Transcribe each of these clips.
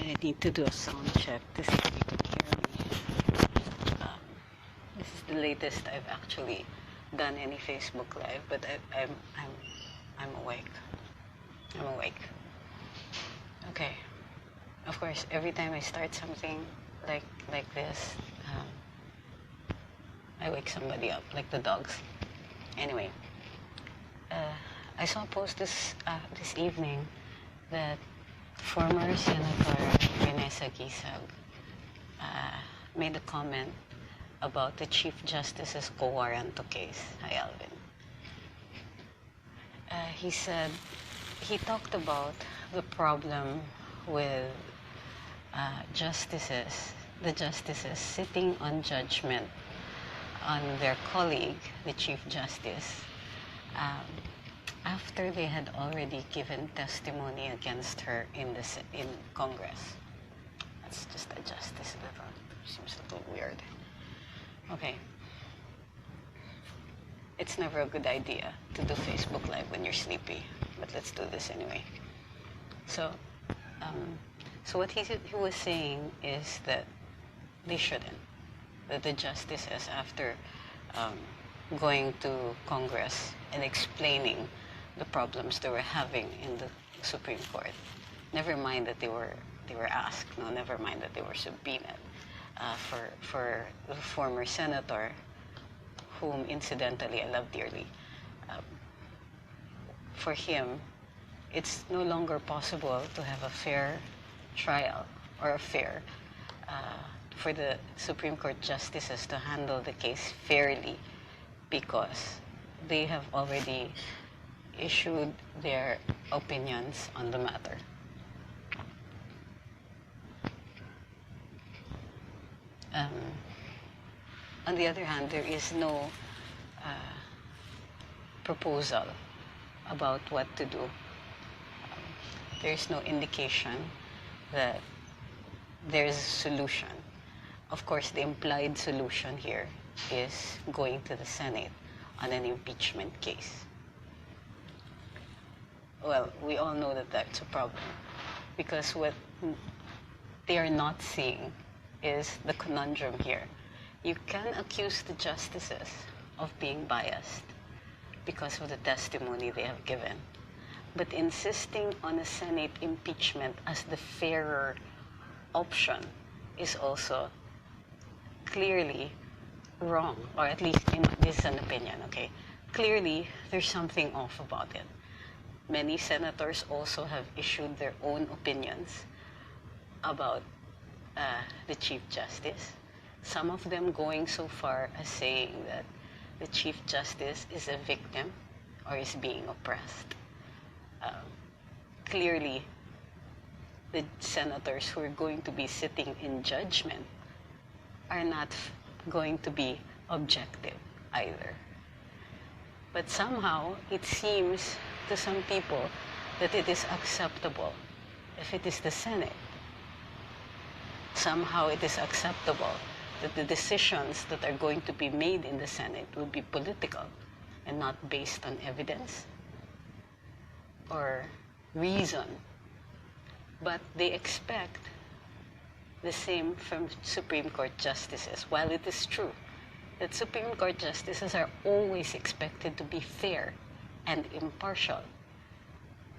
I need to do a sound check to see if you can hear me. This is the latest I've actually done any Facebook Live, but I'm awake. I'm awake. Okay. Of course, every time I start something like this, I wake somebody up, like the dogs. Anyway, I saw a post this evening that former Senator Vanessa Gisag made a comment about the Chief Justice's co-warranto case. Hi, Alvin. He talked about the problem with the justices sitting on judgment on their colleague, the Chief Justice, after they had already given testimony against her in Congress. Let's just adjust this a little. Seems a little weird. Okay. It's never a good idea to do Facebook Live when you're sleepy, but let's do this anyway. So what he was saying is that they shouldn't. That the justices, after going to Congress and explaining the problems they were having in the Supreme Court, never mind that they were asked, never mind that they were subpoenaed, for the former senator, whom incidentally I love dearly, for him, it's no longer possible to have a fair trial or for the Supreme Court justices to handle the case fairly, because they have already issued their opinions on the matter. On the other hand, there is no proposal about what to do. There is no indication that there is a solution. Of course, the implied solution here is going to the Senate on an impeachment case. Well, we all know that that's a problem, because what they are not seeing is the conundrum here. You can accuse the justices of being biased because of the testimony they have given, but insisting on a Senate impeachment as the fairer option is also clearly wrong, or at least this is an opinion, okay? Clearly, there's something off about it. Many senators also have issued their own opinions about the Chief Justice. Some of them going so far as saying that the Chief Justice is a victim or is being oppressed. Clearly, the senators who are going to be sitting in judgment are not going to be objective either. But somehow, it seems to some people that it is acceptable if it is the Senate. Somehow it is acceptable that the decisions that are going to be made in the Senate will be political and not based on evidence or reason. But they expect the same from Supreme Court justices. While it is true that Supreme Court justices are always expected to be fair and impartial,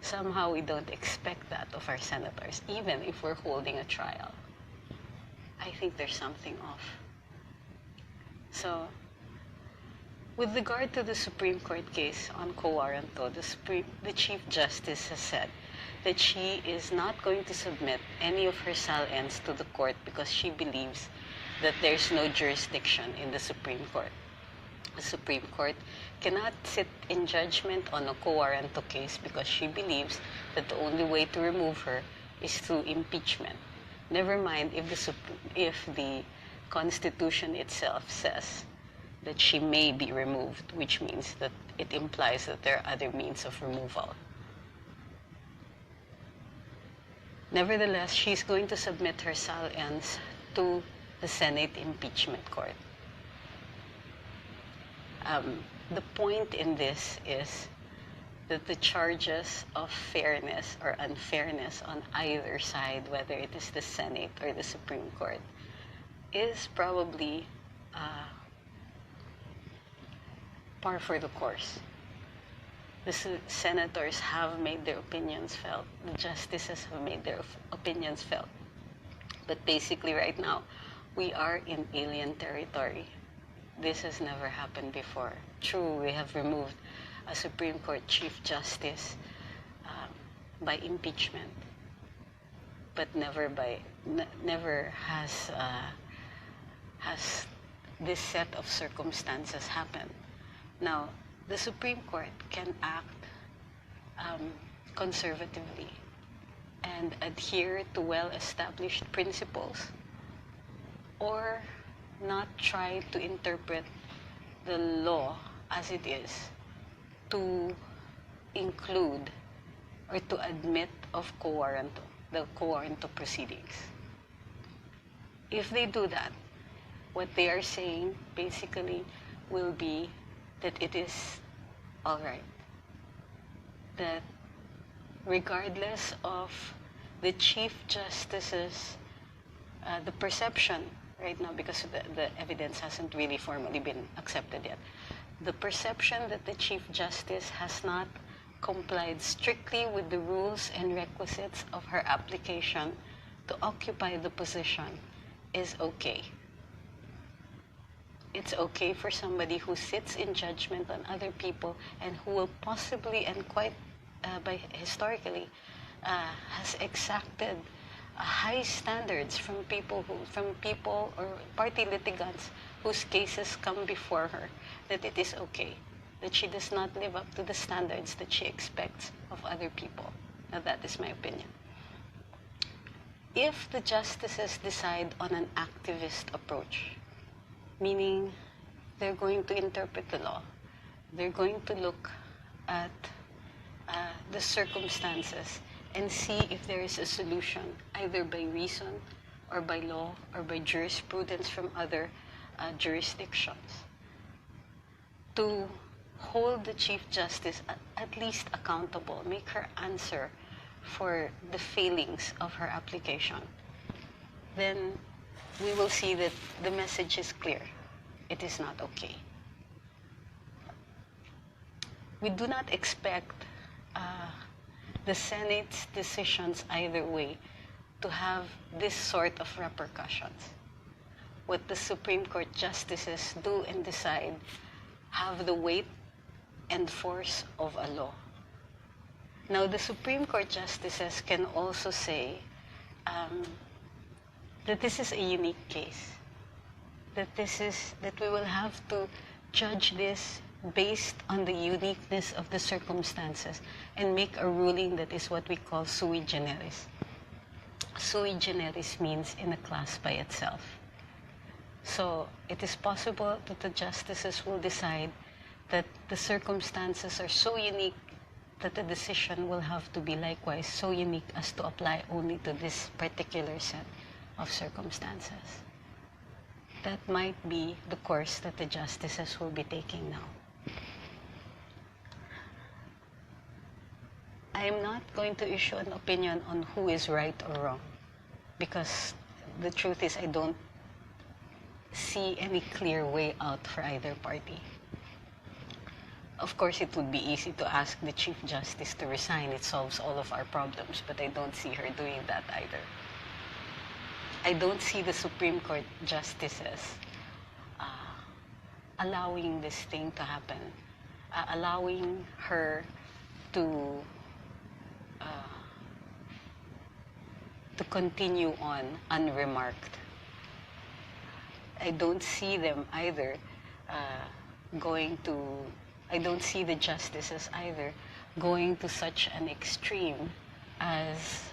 somehow we don't expect that of our senators, even if we're holding a trial. I think there's something off. So, with regard to the Supreme Court case on co-warranto, the Chief Justice has said that she is not going to submit any of her sal-ends to the court because she believes that there's no jurisdiction in the Supreme Court. The Supreme Court cannot sit in judgment on a co-warranto case because she believes that the only way to remove her is through impeachment. Never mind if the Constitution itself says that she may be removed, which means that it implies that there are other means of removal. Nevertheless, she's going to submit her sal-ends to the Senate Impeachment Court. The point in this is that the charges of fairness or unfairness on either side, whether it is the Senate or the Supreme Court, is probably par for the course. The senators have made their opinions felt. The justices have made their opinions felt. But basically right now, we are in alien territory. This has never happened before. True, we have removed a Supreme Court Chief Justice by impeachment, but never has this set of circumstances happened. Now, the Supreme Court can act conservatively and adhere to well-established principles, or not try to interpret the law as it is to include or to admit of the quo warranto proceedings. If they do that, what they are saying basically will be that it is all right. That regardless of the Chief Justice's, the perception right now, because the evidence hasn't really formally been accepted yet, the perception that the Chief Justice has not complied strictly with the rules and requisites of her application to occupy the position is okay. It's okay for somebody who sits in judgment on other people and who will possibly and quite historically has exacted high standards from people or party litigants whose cases come before her, that it is okay, that she does not live up to the standards that she expects of other people. Now that is my opinion. If the justices decide on an activist approach, meaning they're going to interpret the law, they're going to look at the circumstances and see if there is a solution, either by reason or by law or by jurisprudence from other jurisdictions, to hold the Chief Justice at least accountable, make her answer for the failings of her application, then we will see that the message is clear. It is not okay. We do not expect the Senate's decisions either way to have this sort of repercussions. What the Supreme Court justices do and decide have the weight and force of a law. Now, the Supreme Court justices can also say that this is a unique case, that we will have to judge this based on the uniqueness of the circumstances and make a ruling that is what we call sui generis. Sui generis means in a class by itself. So it is possible that the justices will decide that the circumstances are so unique that the decision will have to be likewise so unique as to apply only to this particular set of circumstances. That might be the course that the justices will be taking now. I am not going to issue an opinion on who is right or wrong, because the truth is I don't see any clear way out for either party. Of course, it would be easy to ask the Chief Justice to resign. It solves all of our problems, but I don't see her doing that either. I don't see the Supreme Court justices allowing this thing to happen, allowing her to continue on unremarked. I don't see them either I don't see the justices either going to such an extreme as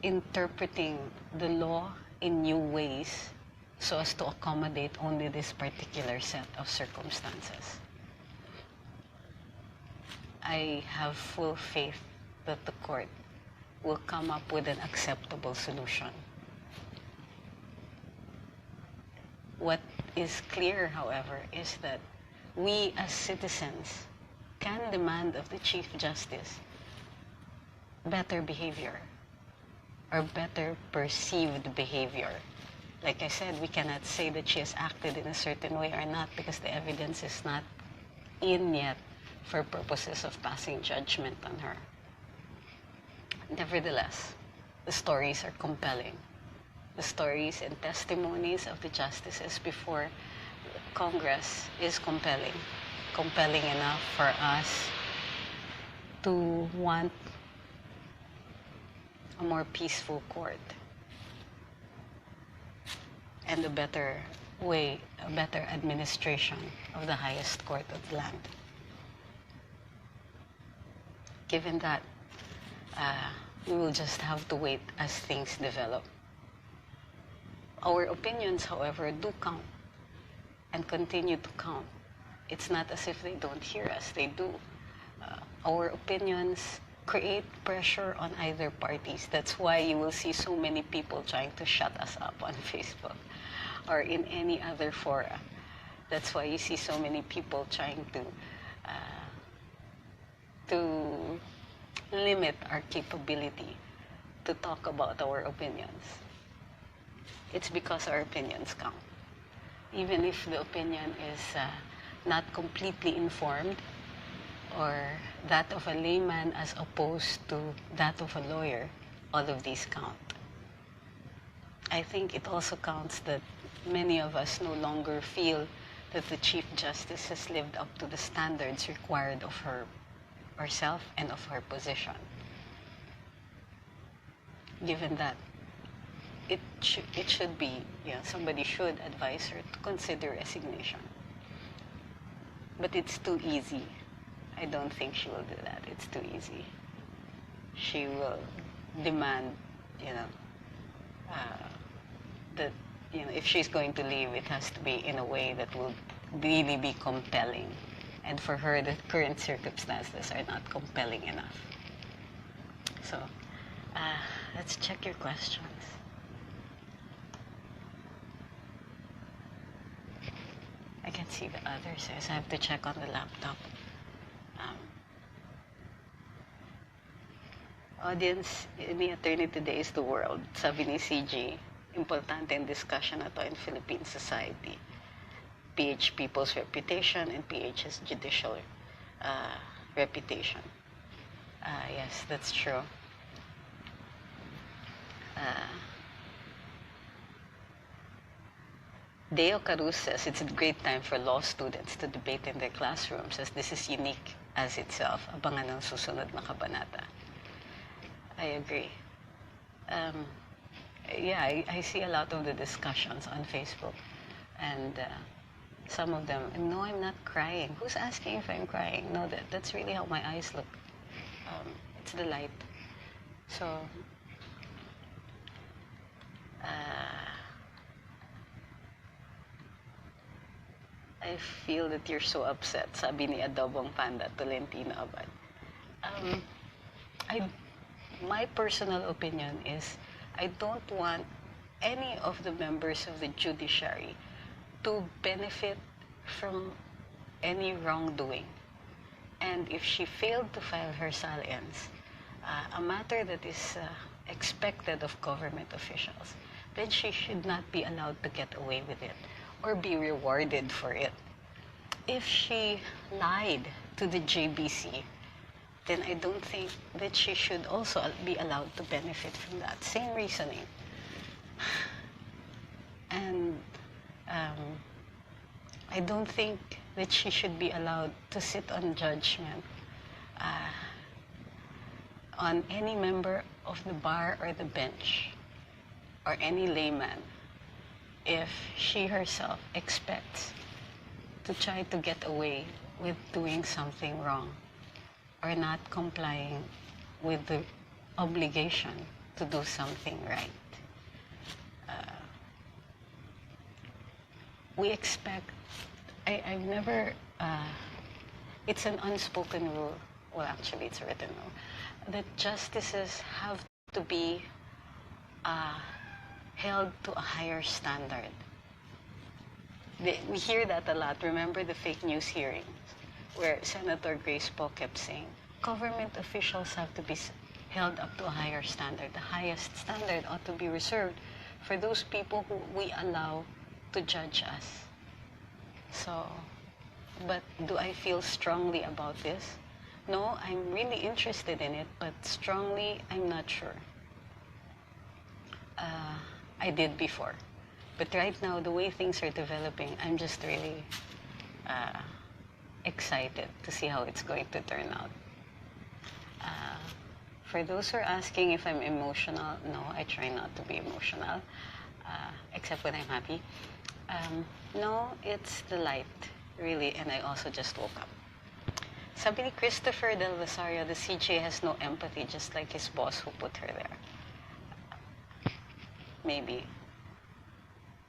interpreting the law in new ways so as to accommodate only this particular set of circumstances. I have full faith that the court will come up with an acceptable solution. What is clear, however, is that we as citizens can demand of the Chief Justice better behavior or better perceived behavior. Like I said, we cannot say that she has acted in a certain way or not because the evidence is not in yet for purposes of passing judgment on her. Nevertheless, the stories are compelling. The stories and testimonies of the justices before Congress is compelling. Compelling enough for us to want a more peaceful court and a better way, a better administration of the highest court of the land. Given that, we will just have to wait as things develop. Our opinions, however, do count and continue to count. It's not as if they don't hear us, they do. Our opinions create pressure on either parties. That's why you will see so many people trying to shut us up on Facebook or in any other fora. That's why you see so many people trying to limit our capability to talk about our opinions. It's because our opinions count. Even if the opinion is not completely informed, or that of a layman as opposed to that of a lawyer, all of these count. I think it also counts that many of us no longer feel that the Chief Justice has lived up to the standards required of herself and of her position. Given that it should be, somebody should advise her to consider resignation. But it's too easy. I don't think she will do that. It's too easy. She will demand, that, if she's going to leave, it has to be in a way that will really be compelling. And for her, the current circumstances are not compelling enough. So, let's check your questions. I can see the others. I have to check on the laptop. Audience, ni attorney today is the world. Sabi ni CG, importante ang discussion na to in Philippine society. PH people's reputation and PH's judicial reputation. Yes, that's true. Deo Carus says it's a great time for law students to debate in their classrooms as this is unique as itself. Abangan ang susunod na kabanata. I agree. I see a lot of the discussions on Facebook, and some of them, no, I'm not crying. Who's asking if I'm crying? No, that's really how my eyes look. It's the light. So, I feel that you're so upset, sabi ni Adobong Panda, Tolentino Abad. My personal opinion is I don't want any of the members of the judiciary to benefit from any wrongdoing. And if she failed to file her salience, a matter that is expected of government officials, then she should not be allowed to get away with it or be rewarded for it. If she lied to the JBC, then I don't think that she should also be allowed to benefit from that. Same reasoning. And I don't think that she should be allowed to sit on judgment on any member of the bar or the bench or any layman if she herself expects to try to get away with doing something wrong or not complying with the obligation to do something right. We expect, I've never, it's an unspoken rule, well actually it's a written rule, that justices have to be held to a higher standard. We hear that a lot. Remember the fake news hearings? where Senator Grace Poe kept saying, government officials have to be held up to a higher standard. The highest standard ought to be reserved for those people who we allow to judge us. So, but do I feel strongly about this? No, I'm really interested in it, but strongly, I'm not sure. I did before. But right now, the way things are developing, I'm just really excited to see how it's going to turn out. For those who are asking if I'm emotional, no, I try not to be emotional, except when I'm happy. No, it's the light, really, and I also just woke up. Sabi ni Christopher Del Rosario, the CJ has no empathy, just like his boss who put her there. Maybe.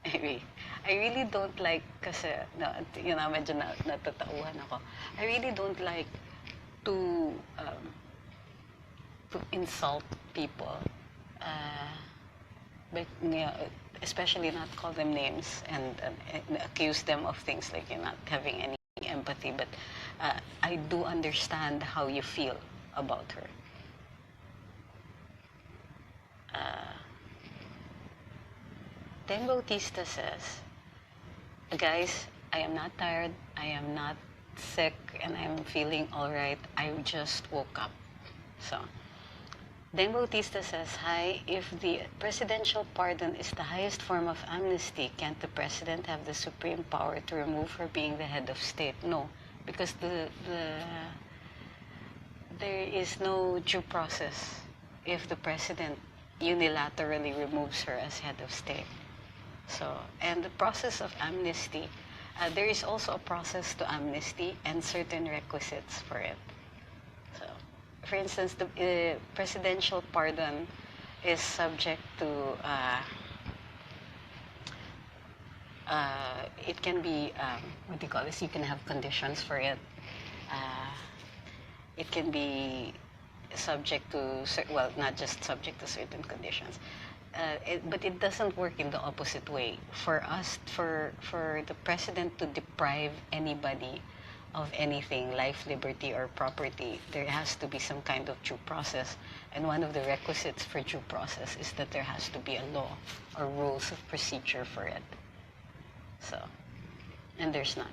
I really don't like, kasi, medyo natatauhan ako. I really don't like to insult people, but, especially not call them names and accuse them of things like you're not having any empathy. But I do understand how you feel about her. Then Bautista says, guys, I am not tired, I am not sick, and I'm feeling all right. I just woke up. So, then Bautista says, hi, if the presidential pardon is the highest form of amnesty, can't the president have the supreme power to remove her being the head of state? No, because there is no due process if the president unilaterally removes her as head of state. So, and the process of amnesty, there is also a process to amnesty and certain requisites for it. So, for instance, the presidential pardon is subject to, it can be, what do you call this? You can have conditions for it. It can be subject to, well, not just subject to certain conditions. But it doesn't work in the opposite way. For the president to deprive anybody of anything, life, liberty, or property, there has to be some kind of due process. And one of the requisites for due process is that there has to be a law or rules of procedure for it. So, and there's none.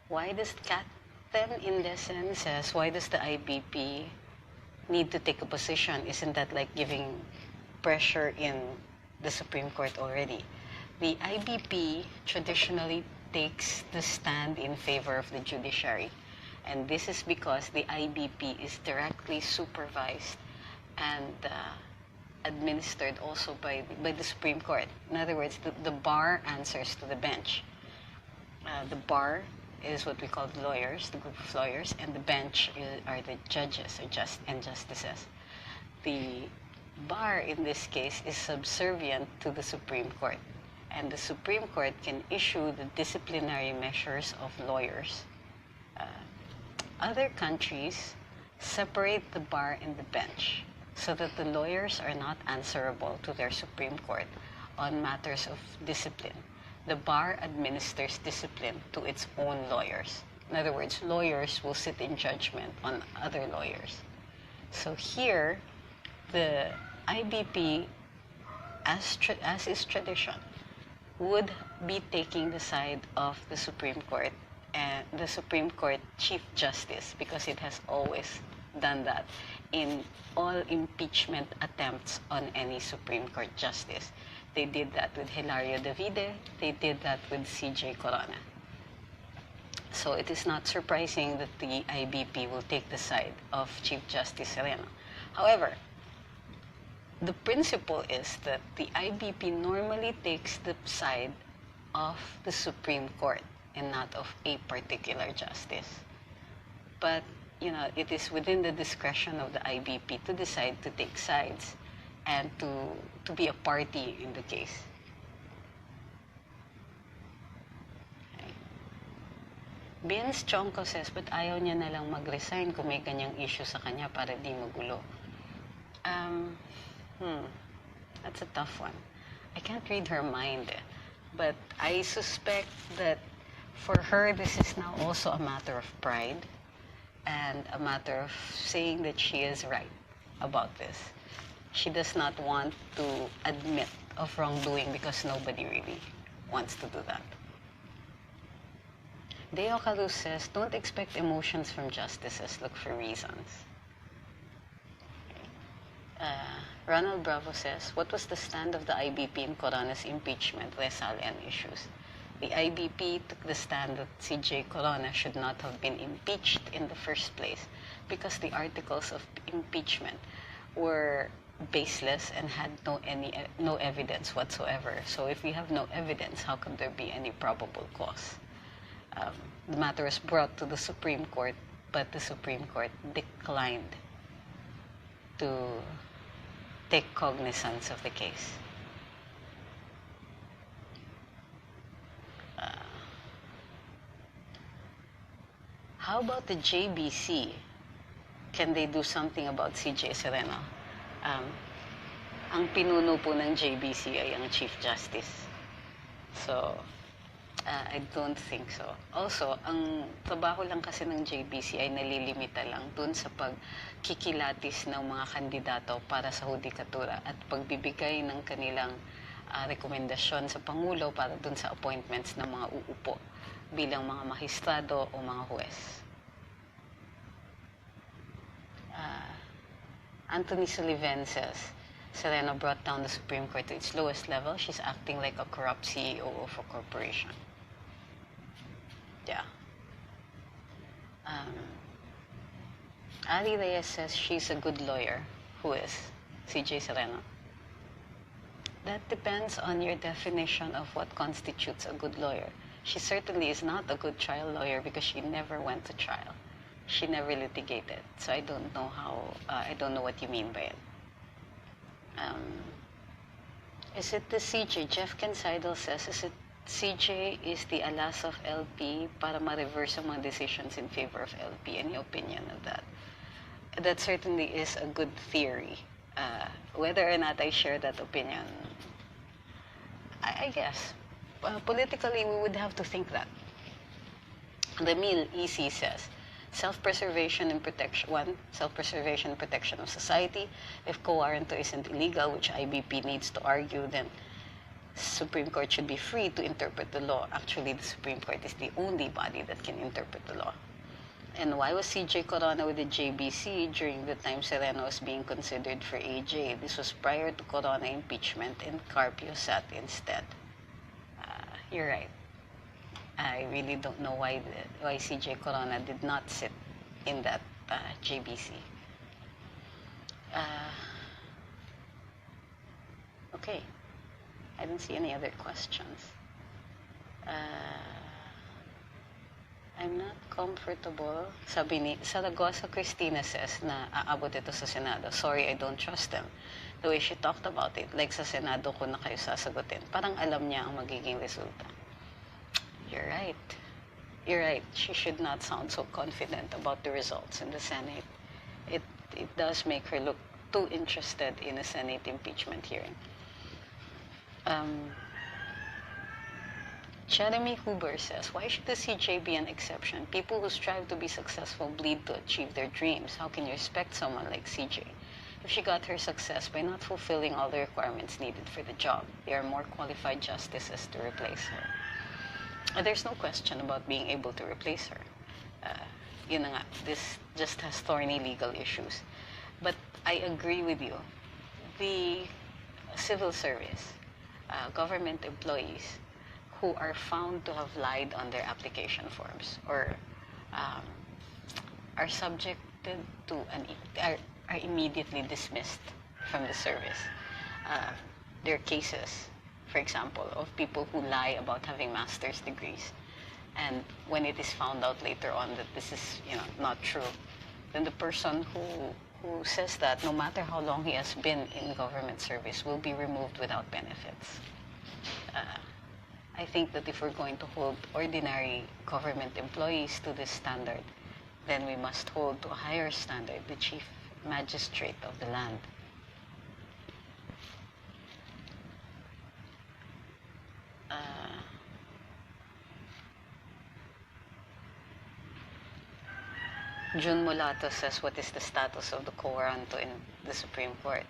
Why does Captain Indecent says, why does the IBP need to take a position? Isn't that like giving pressure in the Supreme Court already? The IBP traditionally takes the stand in favor of the judiciary. And this is because the IBP is directly supervised and administered also by the Supreme Court. In other words, the bar answers to the bench. The bar is what we call the lawyers, the group of lawyers, and the bench are the judges and justices. The bar, in this case, is subservient to the Supreme Court. And the Supreme Court can issue the disciplinary measures of lawyers. Other countries separate the bar and the bench so that the lawyers are not answerable to their Supreme Court on matters of discipline. The bar administers discipline to its own lawyers. In other words, lawyers will sit in judgment on other lawyers. So here, the IBP, as is tradition, would be taking the side of the Supreme Court and the Supreme Court Chief Justice, because it has always done that in all impeachment attempts on any Supreme Court justice. They did that with Hilario Davide. They did that with C.J. Corona. So it is not surprising that the IBP will take the side of Chief Justice Sereno. However, the principle is that the IBP normally takes the side of the Supreme Court and not of a particular justice. But, it is within the discretion of the IBP to decide to take sides and to be a party in the case. Okay. Vince Chonko says, but ayaw niya na lang mag-resign kung may ganyang issue sa kanya para di magulo. That's a tough one. I can't read her mind. But I suspect that for her, this is now also a matter of pride and a matter of saying that she is right about this. She does not want to admit of wrongdoing because nobody really wants to do that. Deo Carus says, don't expect emotions from justices, look for reasons. Ronald Bravo says, what was the stand of the IBP in Corona's impeachment, Rizal, and issues? The IBP took the stand that CJ Corona should not have been impeached in the first place because the articles of impeachment were baseless and had no evidence whatsoever. So if we have no evidence, how could there be any probable cause? The matter was brought to the Supreme Court, but the Supreme Court declined to take cognizance of the case. How about the JBC? Can they do something about CJ Sereno? Ang pinuno po ng JBC ay ang Chief Justice. So, I don't think so. Also, ang trabaho lang kasi ng JBC ay nalilimita lang dun sa pagkikilatis ng mga kandidato para sa hudikatura at pagbibigay ng kanilang rekomendasyon sa Pangulo para dun sa appointments ng mga uupo bilang mga mahistrado o mga huwes. Anthony Sullivan says, Sereno brought down the Supreme Court to its lowest level. She's acting like a corrupt CEO of a corporation. Yeah. Ali Reyes says she's a good lawyer. Who is? CJ Sereno. That depends on your definition of what constitutes a good lawyer. She certainly is not a good trial lawyer because she never went to trial. She never litigated. So I don't know I don't know what you mean by it. Is it the CJ? Jeff Kensidel says, is it CJ is the alas of LP para ma-reverse ang mga decisions in favor of LP? Any opinion of that? That certainly is a good theory. Whether or not I share that opinion, I guess. Politically, we would have to think that. Ramil EC says, self-preservation and protection. One, self-preservation and protection of society. If co-warranto isn't illegal, which IBP needs to argue, then Supreme Court should be free to interpret the law. Actually, the Supreme Court is the only body that can interpret the law. And why was CJ Corona with the JBC during the time Sereno was being considered for AJ? This was prior to Corona impeachment and Carpio sat instead. You're right. I really don't know why CJ Corona did not sit in that JBC. Okay. I don't see any other questions. I'm not comfortable. Sabi ni Saragosa Cristina says na aabot ito sa Senado. Sorry, I don't trust them. The way she talked about it, like sa Senado ko na kayo sasagutin. Parang alam niya ang magiging resulta. You're right. You're right. She should not sound so confident about the results in the Senate. It does make her look too interested in a Senate impeachment hearing. Jeremy Huber says, why should the CJ be an exception? People who strive to be successful bleed to achieve their dreams. How can you respect someone like CJ? If she got her success by not fulfilling all the requirements needed for the job, there are more qualified justices to replace her. There's no question about being able to replace her. Yun na nga, this just has thorny legal issues. But I agree with you. The civil service, government employees who are found to have lied on their application forms or are subjected to are immediately dismissed from the service. There are cases, for example, of people who lie about having master's degrees, and when it is found out later on that this is not true, then the person who says that, no matter how long he has been in government service, will be removed without benefits. I think that if we're going to hold ordinary government employees to this standard, then we must hold to a higher standard the chief magistrate of the land. Jun Mulato says, what is the status of the quoranto in the Supreme Court?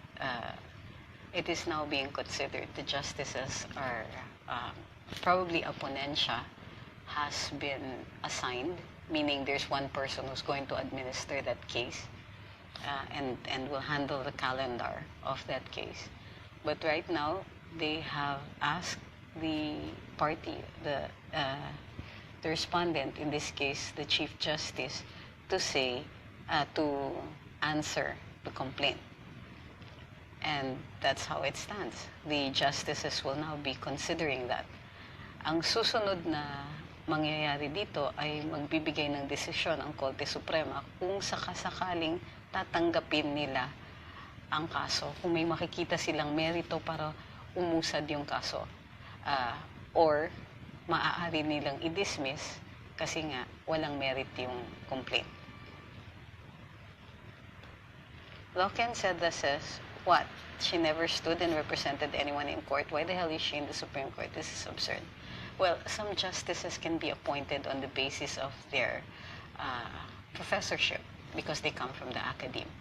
It is now being considered. The justices are probably a ponencia has been assigned, meaning there's one person who's going to administer that case and will handle the calendar of that case. But right now, they have asked the party, the respondent, in this case, the Chief Justice, to say, to answer the complaint. And that's how it stands. The justices will now be considering that. Ang susunod na mangyayari dito ay magbibigay ng desisyon ang Korte Suprema kung sakasakaling tatanggapin nila ang kaso, kung may makikita silang merito para umusad yung kaso, or maaari nilang i-dismiss kasi nga walang merit yung complaint. Loken said this says, what? She never stood and represented anyone in court. Why the hell is she in the Supreme Court? This is absurd. Well, some justices can be appointed on the basis of their professorship because they come from the academe.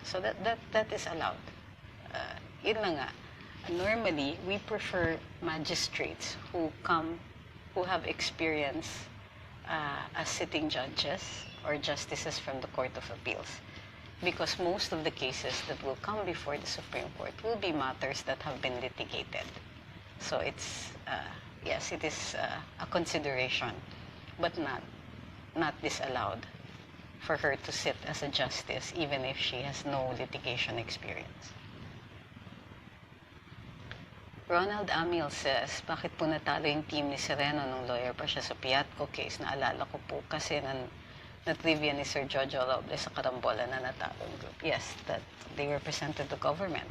So that is allowed. Yun lang nga. Normally, we prefer magistrates who have experience as sitting judges or justices from the Court of Appeals. Because most of the cases that will come before the Supreme Court will be matters that have been litigated. So it's, yes, it is a consideration, but not disallowed for her to sit as a justice even if she has no litigation experience. Ronald Amiel says, bakit po natalo yung team ni Sereno nung lawyer pa siya sa Piatco case? Naalala ko po kasi na-trivia ni Sir Jojo Robles sa Karambola na natalong group. Yes, that they represented the government.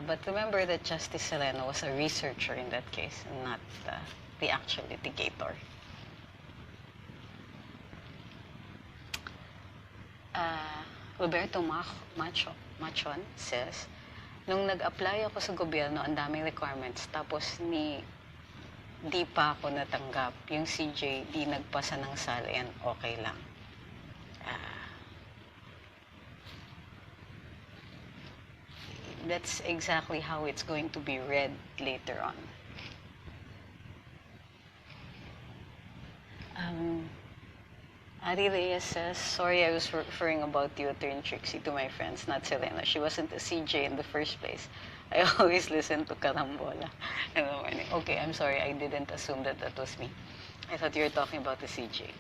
But remember that Justice Sereno was a researcher in that case and not the actual litigator. Roberto Machon says, nung nag-apply ako sa gobyerno, ang daming requirements, tapos di pa ako natanggap. Yung CJ, di nagpasa ng salian, okay lang. That's exactly how it's going to be read later on. Ari Reyes says, sorry, I was referring about you, Attorney Trixie, to my friends, not Selena. She wasn't a CJ in the first place. I always listen to Karambola in the morning. Okay, I'm sorry, I didn't assume that was me. I thought you were talking about the CJ.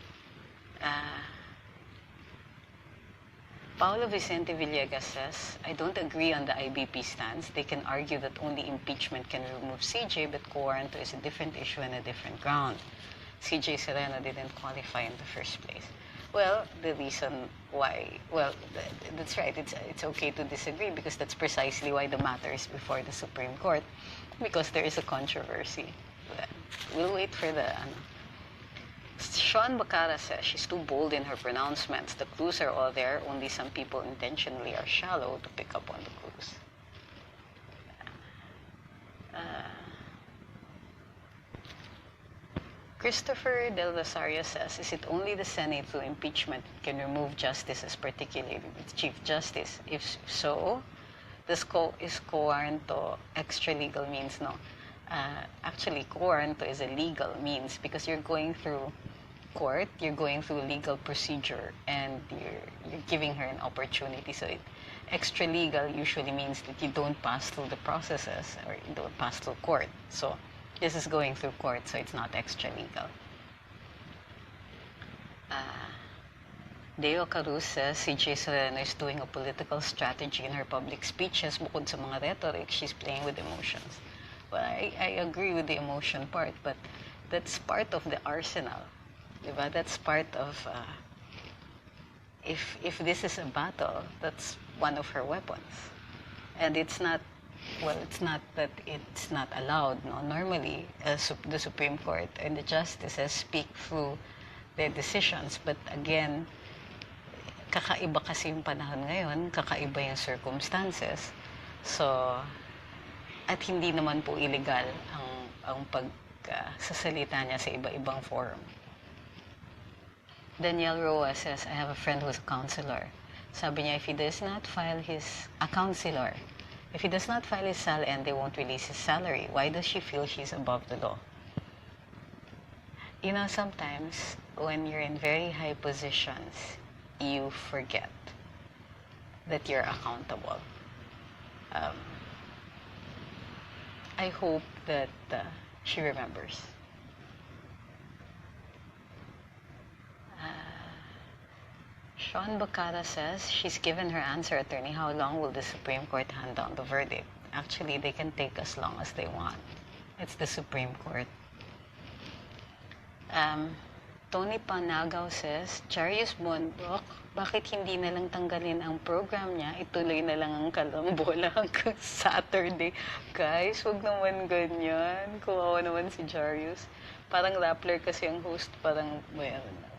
Paolo Vicente Villegas says, I don't agree on the IBP stance. They can argue that only impeachment can remove CJ, but quoranto is a different issue and a different ground. CJ Sereno didn't qualify in the first place. Well, the reason why, well, that's right, it's okay to disagree because that's precisely why the matter is before the Supreme Court, because there is a controversy. We'll wait for the... Sean Bacara says, she's too bold in her pronouncements. The clues are all there, only some people intentionally are shallow to pick up on the clues. Christopher Del Rosario says, is it only the Senate through impeachment can remove justices, particularly the Chief Justice? If so, is quoranto extra-legal means? No. Actually, quoranto is a legal means because you're going through court, you're going through legal procedure, and you're giving her an opportunity. So extra-legal usually means that you don't pass through the processes or you don't pass through court. So this is going through court, so it's not extra-legal. Deo Carus says, CJ Sereno is doing a political strategy in her public speeches. Bukod sa mga rhetoric, she's playing with emotions. Well, I agree with the emotion part, but that's part of the arsenal. Diba? That's part of, if this is a battle, that's one of her weapons. And it's not, well, it's not that it's not allowed. No? Normally, the Supreme Court and the justices speak through their decisions. But again, kakaiba kasi yung panahon ngayon, kakaiba yung circumstances. So, at hindi naman po illegal ang pagsasalita niya sa iba-ibang forum. Daniel Roa says, I have a friend who's a counselor. Sabi niya, if he does not file a counselor, if he does not file his SAL and they won't release his salary, why does she feel she's above the law? You know, sometimes when you're in very high positions, you forget that you're accountable. I hope that she remembers. Sean Baccara says, she's given her answer, attorney. How long will the Supreme Court hand down the verdict? Actually, they can take as long as they want. It's the Supreme Court. Tony Panagaw says, Charius Bondok, bakit hindi na lang tanggalin ang program niya? Ituloy na lang ang kalambola hanggang Saturday. Guys, wag naman ganyan. Kawawa naman si Charius. Parang Rappler kasi ang host. Parang,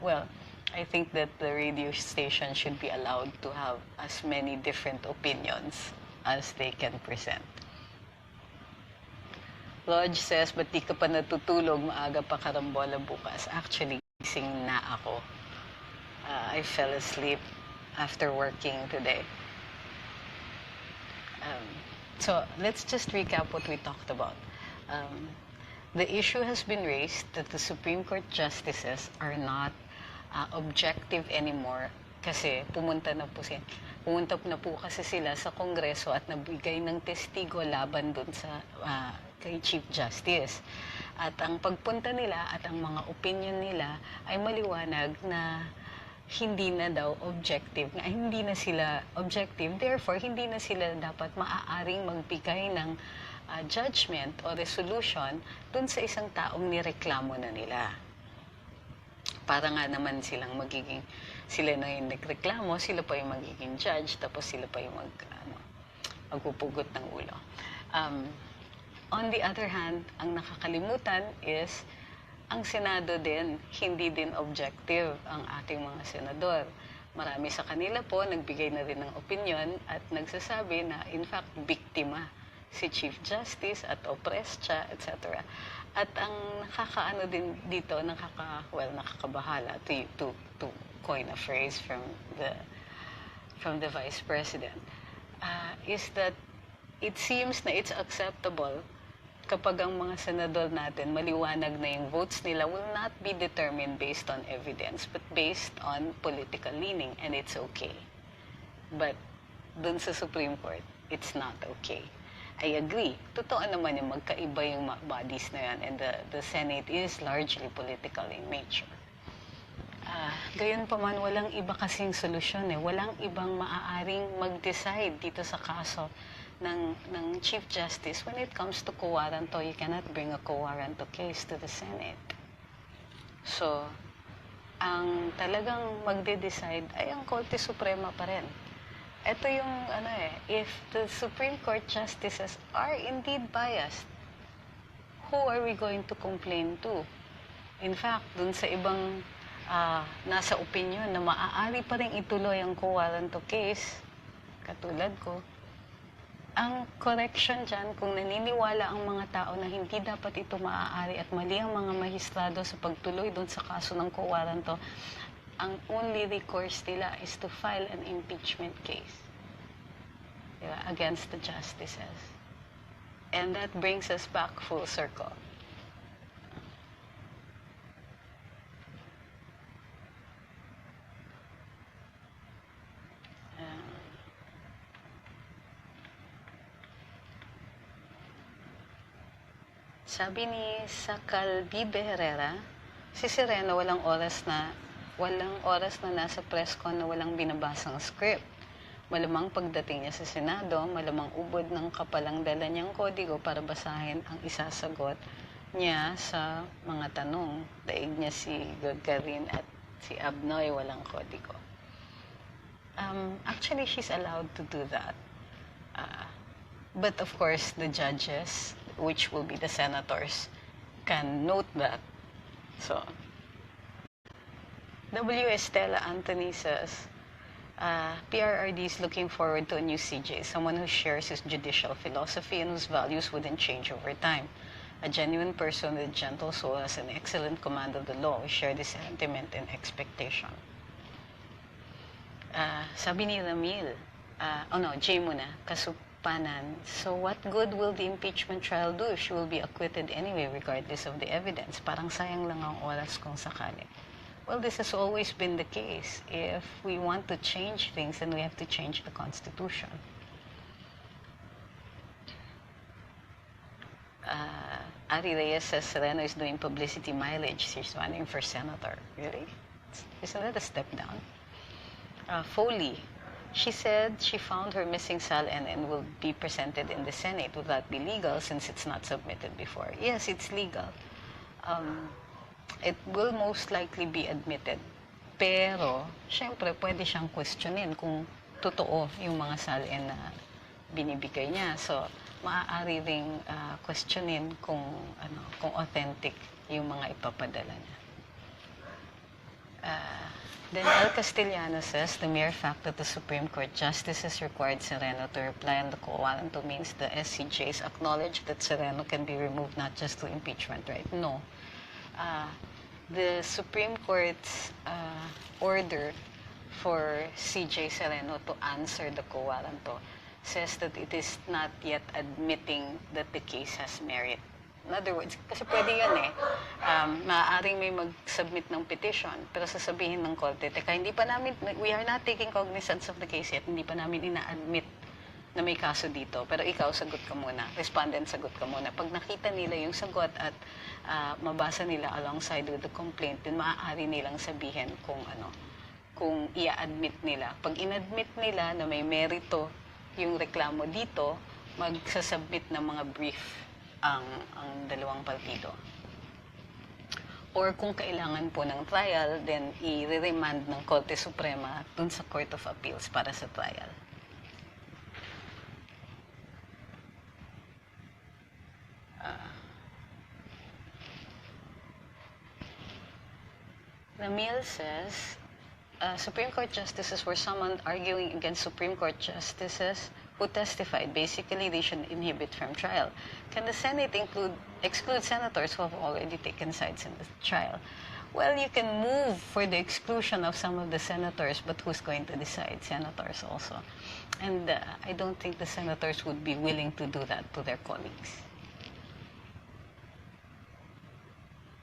well, I think that the radio station should be allowed to have as many different opinions as they can present. Lodge says, ba't di ka pa natutulog? Maaga pa karambola bukas. Actually, gising na ako. I fell asleep after working today. So, let's just recap what we talked about. The issue has been raised that the Supreme Court justices are not objective anymore kasi pumunta na po kasi sila sa Kongreso at nabigay ng testigo laban dun sa kay Chief Justice. At ang pagpunta nila at ang mga opinion nila ay maliwanag na hindi na daw objective, hindi na sila objective, therefore hindi na sila dapat maaaring magbigay ng judgment o resolution dun sa isang taong nireklamo na nila. Para nga naman sila na yung nagreklamo, sila pa yung magiging judge, tapos sila pa yung magpupugot ng ulo. On the other hand, ang nakakalimutan is, ang Senado din, hindi din objective ang ating mga senador. Marami sa kanila po, nagbigay na rin ng opinion at nagsasabi na, in fact, biktima si Chief Justice at oppressed siya, etc. At ang nakakaano din dito, nakakabahala to coin a phrase from the Vice President, is that it seems na it's acceptable kapag ang mga senador natin maliwanag na yung votes nila will not be determined based on evidence but based on political leaning, and it's okay. But dun sa Supreme Court, it's not okay. I agree. Totoo naman yung magkaiba yung bodies na yan, and the Senate is largely political in nature. Gayon pa man, walang iba kasing solusyon eh. Walang ibang maaaring mag-decide dito sa kaso ng Chief Justice. When it comes to quo warranto, you cannot bring a quo warranto case to the Senate. So, ang talagang magde-decide ay ang Korte Suprema pa rin. Ito yung, if the Supreme Court justices are indeed biased, who are we going to complain to? In fact, dun sa ibang nasa opinion na maaari pa rin ituloy ang quo warranto case, katulad ko, ang correction dyan, kung naniniwala ang mga tao na hindi dapat ito maaari at mali ang mga mahistrado sa pagtuloy doon sa kaso ng quo warranto, ang only recourse nila is to file an impeachment case, diba, against the justices. And that brings us back full circle. Sabi ni Sacalbibe Herrera, si Sereno walang oras na nasa press con na walang binabasang script. Malamang pagdating niya sa Senado, malamang ubod ng kapalang dala niyang kodigo para basahin ang isasagot niya sa mga tanong. Daig niya si Gagarin at si Abnoy walang kodigo. Actually, she's allowed to do that. But of course, the judges, which will be the senators, can note that. So, W. Estela Anthony says, PRRD is looking forward to a new CJ, someone who shares his judicial philosophy and whose values wouldn't change over time. A genuine person with gentle soul has an excellent command of the law. We share this sentiment and expectation. Sabi ni Ramil, Jay muna, kasupanan. So what good will the impeachment trial do if she will be acquitted anyway regardless of the evidence? Parang sayang lang ang oras kung sakali. Well, this has always been the case. If we want to change things, then we have to change the Constitution. Ari Reyes says Sereno is doing publicity mileage. She's running for senator. Really? Isn't that a step down? Foley, she said she found her missing SAL-N and will be presented in the Senate. Would that be legal since it's not submitted before? Yes, it's legal. It will most likely be admitted. Pero, syempre, pwede siyang questionin kung totoo yung mga SAL-N na binibigay niya. So, maaari ring questionin kung authentic yung mga ipapadala niya. Daniel Castellano says, the mere fact that the Supreme Court justices required Sereno to reply on the quo warranto means the SCJs acknowledge that Sereno can be removed not just through impeachment, right? No. The Supreme Court's order for CJ Sereno to answer the quo warranto says that it is not yet admitting that the case has merit. In other words, kasi pwede yan maaaring may mag-submit ng petition, pero sasabihin ng korte, teka, we are not taking cognizance of the case yet, hindi pa namin ina-admit na may kaso dito, pero ikaw sagot ka muna, respondent sagot ka muna. Pag nakita nila yung sagot at mabasa nila alongside with the complaint, then maaari nilang sabihin kung i-admit nila. Pag in-admit nila na may merito yung reklamo dito, magsasubmit ng mga brief ang dalawang partido. Or kung kailangan po ng trial, then i-remand ng Korte Suprema dun sa Court of Appeals para sa trial. Ramil says, Supreme Court justices were summoned arguing against Supreme Court justices who testified. Basically, they should inhibit from trial. Can the Senate exclude senators who have already taken sides in the trial? Well, you can move for the exclusion of some of the senators, but who's going to decide? Senators also. And I don't think the senators would be willing to do that to their colleagues.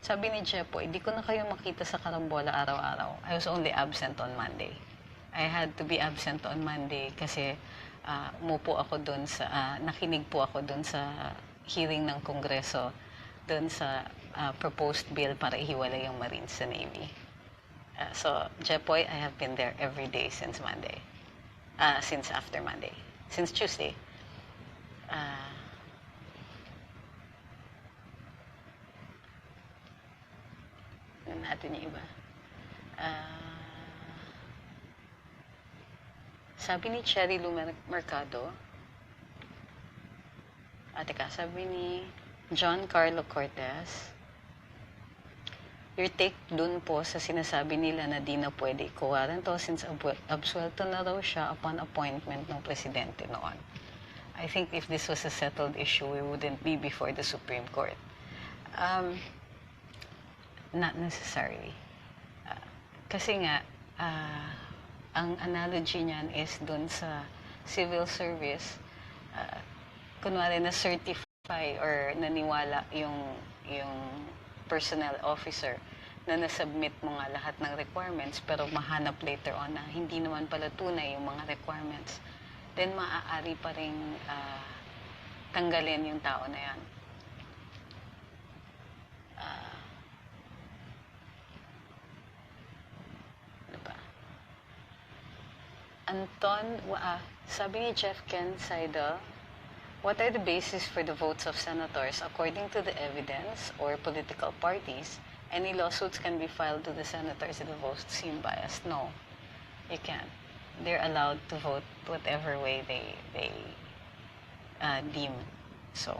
Sabi ni Jepoy, di ko na kayo makita sa karambola araw-araw. I was only absent on Monday. I had to be absent on Monday kasi nakinig po ako doon sa hearing ng Kongreso doon sa proposed bill para ihiwalay yung Marines sa Navy. So, Jepoy, I have been there every day since Monday. Since after Monday. Since Tuesday. Natin yung iba. Sabi ni Cherry Lou Mercado, sabi ni John Carlo Cortez, your take dun po sa sinasabi nila na di na pwede ikuwaranto since absuelto na raw siya upon appointment ng presidente noon. I think if this was a settled issue, we wouldn't be before the Supreme Court. Not necessarily. Kasi nga, ang analogy niyan is dun sa civil service, kunwari na certify or naniwala yung personnel officer na nasubmit mo nga lahat ng requirements pero mahanap later on na hindi naman pala tunay yung mga requirements, then maaari pa rin tanggalin yung tao na yan. Anton, sabi ni Jeff Ken Seidel, what are the basis for the votes of senators? According to the evidence or political parties, any lawsuits can be filed to the senators if the votes seem biased. No, you can't. They're allowed to vote whatever way they deem. So,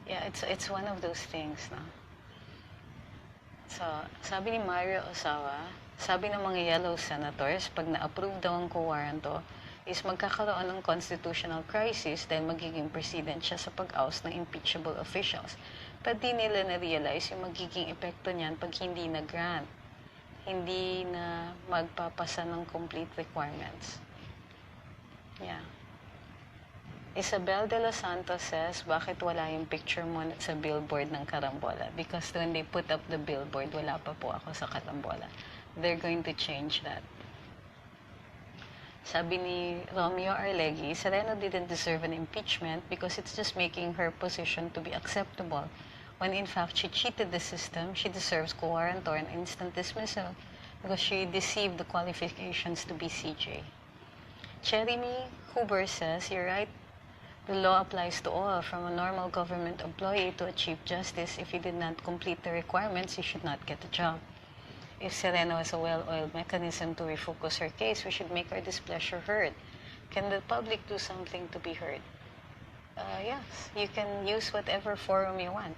yeah, it's one of those things, no? So, sabi ni Mario Osawa, sabi ng mga yellow senators, pag na-approve daw ang quo warranto, is magkakaroon ng constitutional crisis dahil magiging president siya sa pag-oust ng impeachable officials. But di nila na-realize yung magiging epekto niyan pag hindi na-grant, hindi na magpapasa ng complete requirements. Yeah. Isabel de los Santos says, bakit wala yung picture mo sa billboard ng Karambola? Because when they put up the billboard, wala pa po ako sa Karambola. They're going to change that. Sabi ni Romeo Arlegui, Sereno didn't deserve an impeachment because it's just making her position to be acceptable. When in fact, she cheated the system, she deserves co-warrantor and instant dismissal because she deceived the qualifications to be CJ. Jeremy Huber says, you're right. The law applies to all, from a normal government employee to a chief justice. If you did not complete the requirements, you should not get a job. If Sereno has a well-oiled mechanism to refocus her case, we should make our displeasure heard. Can the public do something to be heard? Yes, you can use whatever forum you want.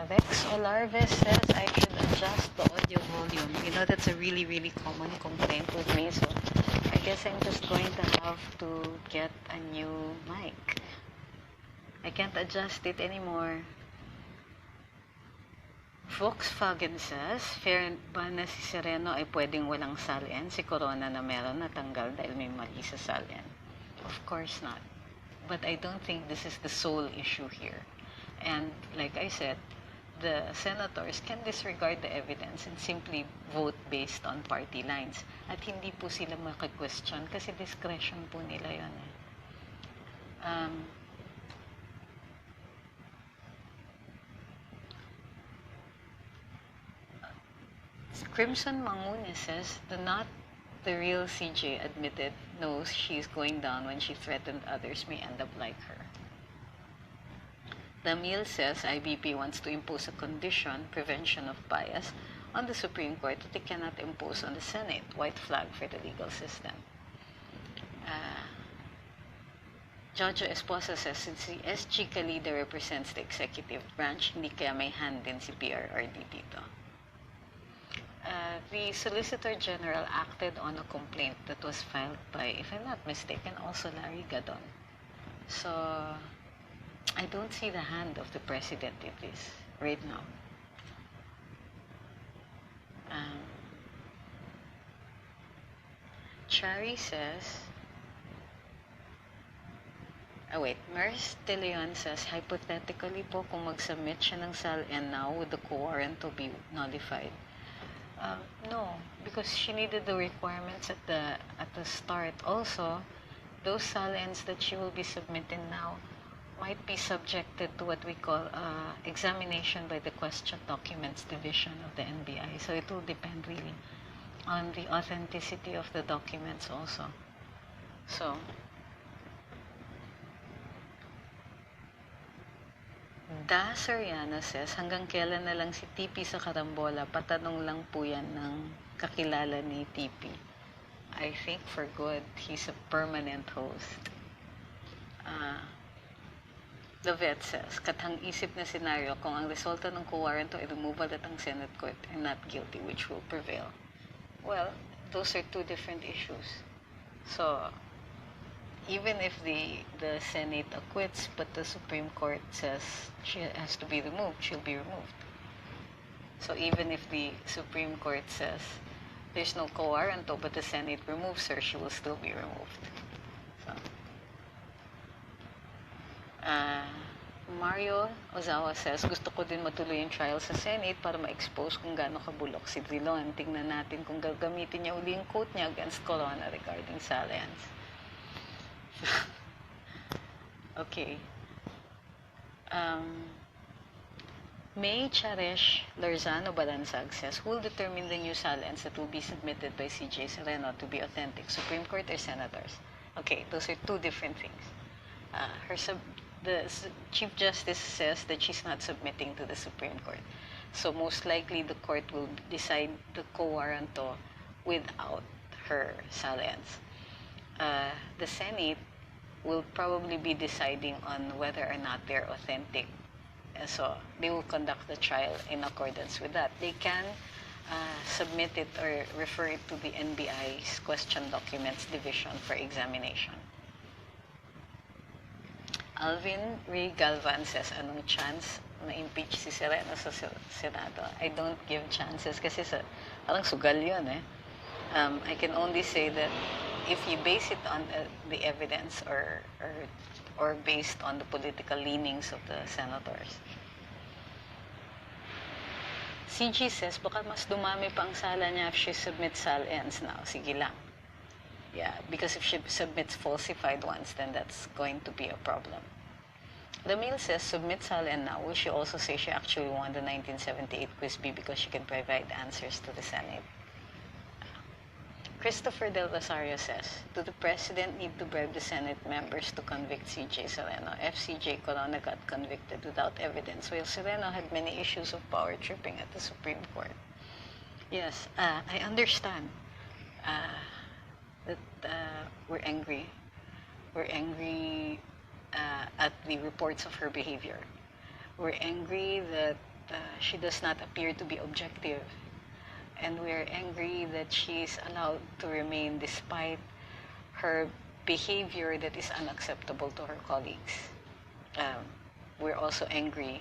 Rex Olarves says I should adjust the audio volume. You know, that's a really, really common complaint with me, so I guess I'm just going to have to get a new mic. I can't adjust it anymore. Volkswagen says, fair ba na si Sereno ay pwedeng walang salin? Si Corona na meron natanggal dahil may mali sa salin? Of course not. But I don't think this is the sole issue here. And like I said, the senators can disregard the evidence and simply vote based on party lines. At hindi po sila maka-question kasi discretion po nila yun. Crimson Mangune says, the real CJ admitted knows she's going down when she threatened others may end up like her. Damil says IBP wants to impose a condition, prevention of bias, on the Supreme Court that they cannot impose on the Senate. White flag for the legal system. Jojo Esposa says, since the SG Kalida represents the executive branch, hindi kaya may hand din si PRRD dito. The Solicitor General acted on a complaint that was filed by, if I'm not mistaken, also Larry Gadon. So, I don't see the hand of the President in this right now. Chari says, Mers De Leon says, hypothetically po, kung mag-submit siya ng SALN now, would the co-warrant to be nullified? No, because she needed the requirements at the start. Also, those SALNs that she will be submitting now might be subjected to what we call examination by the Question Documents Division of the NBI. So it will depend really on the authenticity of the documents also. So, Da Soriano says, hanggang kailan na lang si TP sa Karambola? Patanong lang po yan ng kakilala ni TP. I think for good, he's a permanent host. The vet says, katang isip na senaryo kung ang resulta ng co-warrant ay removal at ang Senate Court ay not guilty, which will prevail. Well, those are two different issues. So, even if the Senate acquits, but the Supreme Court says she has to be removed, she'll be removed. So even if the Supreme Court says there's no co-warrant, but the Senate removes her, she will still be removed. So, Mario Ozawa says, gusto ko din matuloy yung trial sa Senate para ma-expose kung gaano kabulok si Drilon. Tingnan natin kung gagamitin niya uli yung quote niya against Corona regarding SALNs. Okay. May Charesh Larzano Balansag says, who will determine the new SALNs that will be submitted by CJ Sereno to be authentic, Supreme Court or Senators? Okay, those are two different things. The Chief Justice says that she's not submitting to the Supreme Court. So most likely the court will decide the co-warranto without her SALNs. The Senate will probably be deciding on whether or not they're authentic. So they will conduct the trial in accordance with that. They can submit it or refer it to the NBI's Question Documents Division for examination. Alvin Ray Galvan says, anong chance na impeach si Sereno sa Senado? I don't give chances kasi parang sugal yun eh. I can only say that if you base it on the evidence or based on the political leanings of the senators. CG says, baka mas dumami pa ang sala niya if she submits SAL-ins now. Sige lang. Yeah, because if she submits falsified ones, then that's going to be a problem. The mail says, submit SAL-in now. Will she also say she actually won the 1978 Quiz Bee because she can provide answers to the Senate? Christopher Del Rosario says, do the President need to bribe the Senate members to convict C.J. Sereno? FCJ Corona got convicted without evidence, while Sereno had many issues of power tripping at the Supreme Court. Yes, I understand that we're angry. We're angry at the reports of her behavior. We're angry that she does not appear to be objective. And we're angry that she is allowed to remain despite her behavior that is unacceptable to her colleagues. We're also angry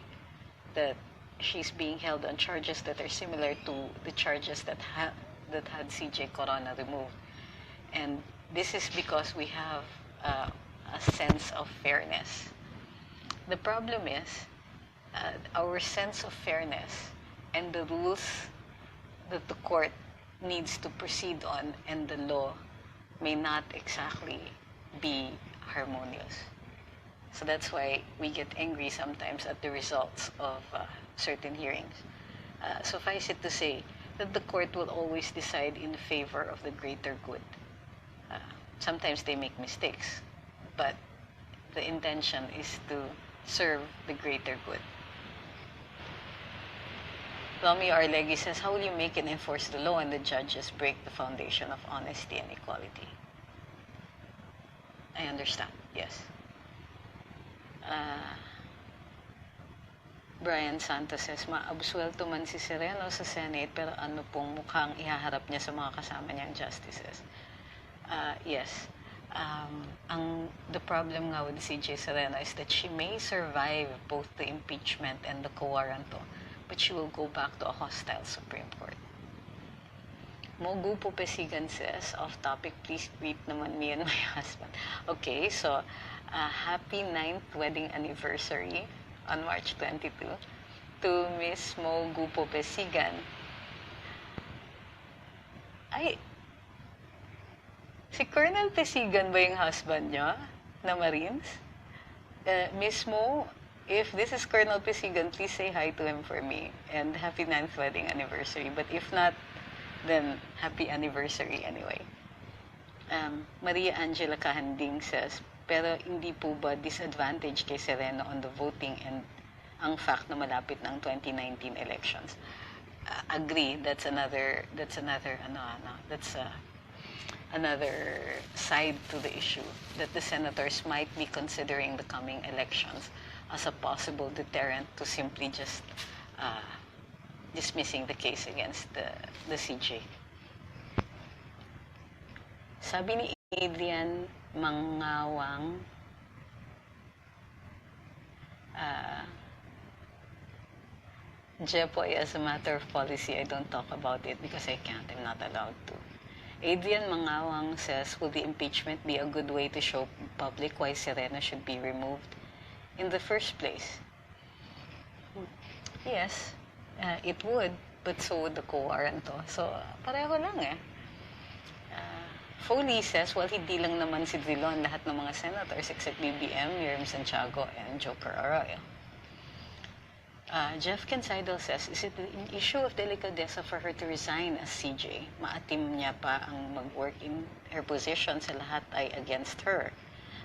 that she's being held on charges that are similar to the charges that had CJ Corona removed. And this is because we have a sense of fairness. The problem is our sense of fairness and the rules that the court needs to proceed on and the law may not exactly be harmonious. So that's why we get angry sometimes at the results of certain hearings. Suffice it to say that the court will always decide in favor of the greater good. Sometimes they make mistakes, but the intention is to serve the greater good. Romy Arlegui says, how will you make and enforce the law when the judges break the foundation of honesty and equality? I understand, yes. Brian Santos says, maabsuelto man si Sereno sa Senate, pero ano pong mukhang ihaharap niya sa mga kasama niyang justices? Yes. The problem nga with CJ Sereno is that she may survive both the impeachment and the co-warranto, but she will go back to a hostile Supreme Court. Mogu Pupesigan says, off topic, please greet naman me and my husband. Okay, so happy 9th wedding anniversary on March 22 to Miss Mogu Pupesigan. Ay, si Colonel Pesigan ba yung husband niya na Marines? Miss Mo, if this is Colonel Pesigan, please say hi to him for me. And happy 9th wedding anniversary. But if not, then happy anniversary anyway. Maria Angela Kahanding says, pero hindi po ba disadvantage kay Sereno on the voting and ang fact na malapit ng 2019 elections? Agree, that's another side to the issue, that the senators might be considering the coming elections as a possible deterrent to simply just dismissing the case against the CJ. Sabi ni Adrian Mangawang, Jepoy, as a matter of policy, I don't talk about it because I can't, I'm not allowed to. Adrian Mangawang says, will the impeachment be a good way to show public why Sereno should be removed in the first place? Yes, it would, but so would the co-warranto. So, pareho lang eh. Foley says, well, hindi lang naman si Drilon lahat ng mga senators except BBM, Miriam Santiago, and Joker Arroyo. Jeff Kensaidel says, is it an issue of delicadeza for her to resign as CJ? Maatim niya pa ang mag-work in her position sa lahat ay against her.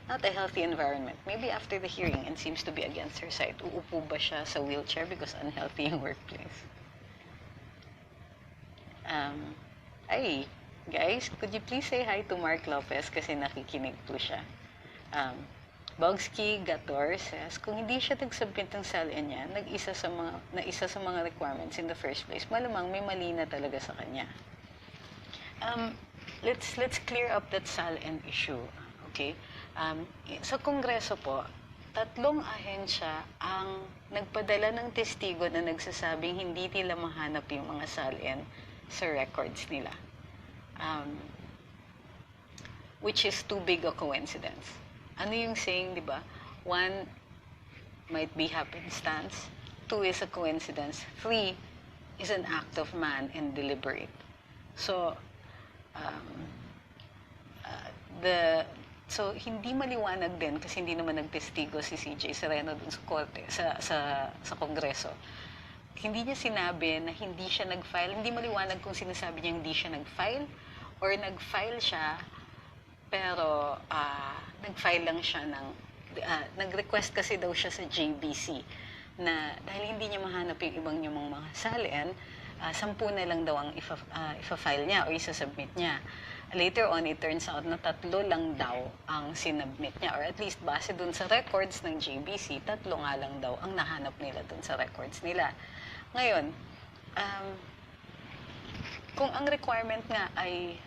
Not a healthy environment. Maybe after the hearing and seems to be against her side, uupo ba siya sa wheelchair because unhealthy yung workplace? Guys, could you please say hi to Mark Lopez kasi nakikinig po siya. Bogsky Gator says, kung hindi siya nag-submit ng SALN niya, na isa sa mga requirements in the first place, malamang may mali na talaga sa kanya. Let's clear up that SALN issue. Okay? Sa Kongreso po, 3 ahensya ang nagpadala ng testigo na nagsasabing hindi nila mahanap yung mga SALN sa records nila. Which is too big a coincidence. Ano yung saying, di ba? 1 might be happenstance, 2 is a coincidence, 3 is an act of man and deliberate. So, so hindi maliwanag din kasi hindi naman nagtestigo si CJ Sereno dun sa korte, sa Kongreso. Hindi niya sinabi na hindi siya nag-file. Hindi maliwanag kung sinasabi niya hindi siya nag-file or nag-file siya pero nag-file lang siya ng nag-request kasi daw siya sa JBC na dahil hindi niya mahanap yung ibang yung mga SALN, 10 na lang daw ang ifa-file niya o isa-submit niya. Later on, it turns out na 3 lang daw ang sinubmit niya, or at least base dun sa records ng JBC, 3 nga lang daw ang nahanap nila dun sa records nila. Ngayon, kung ang requirement nga ay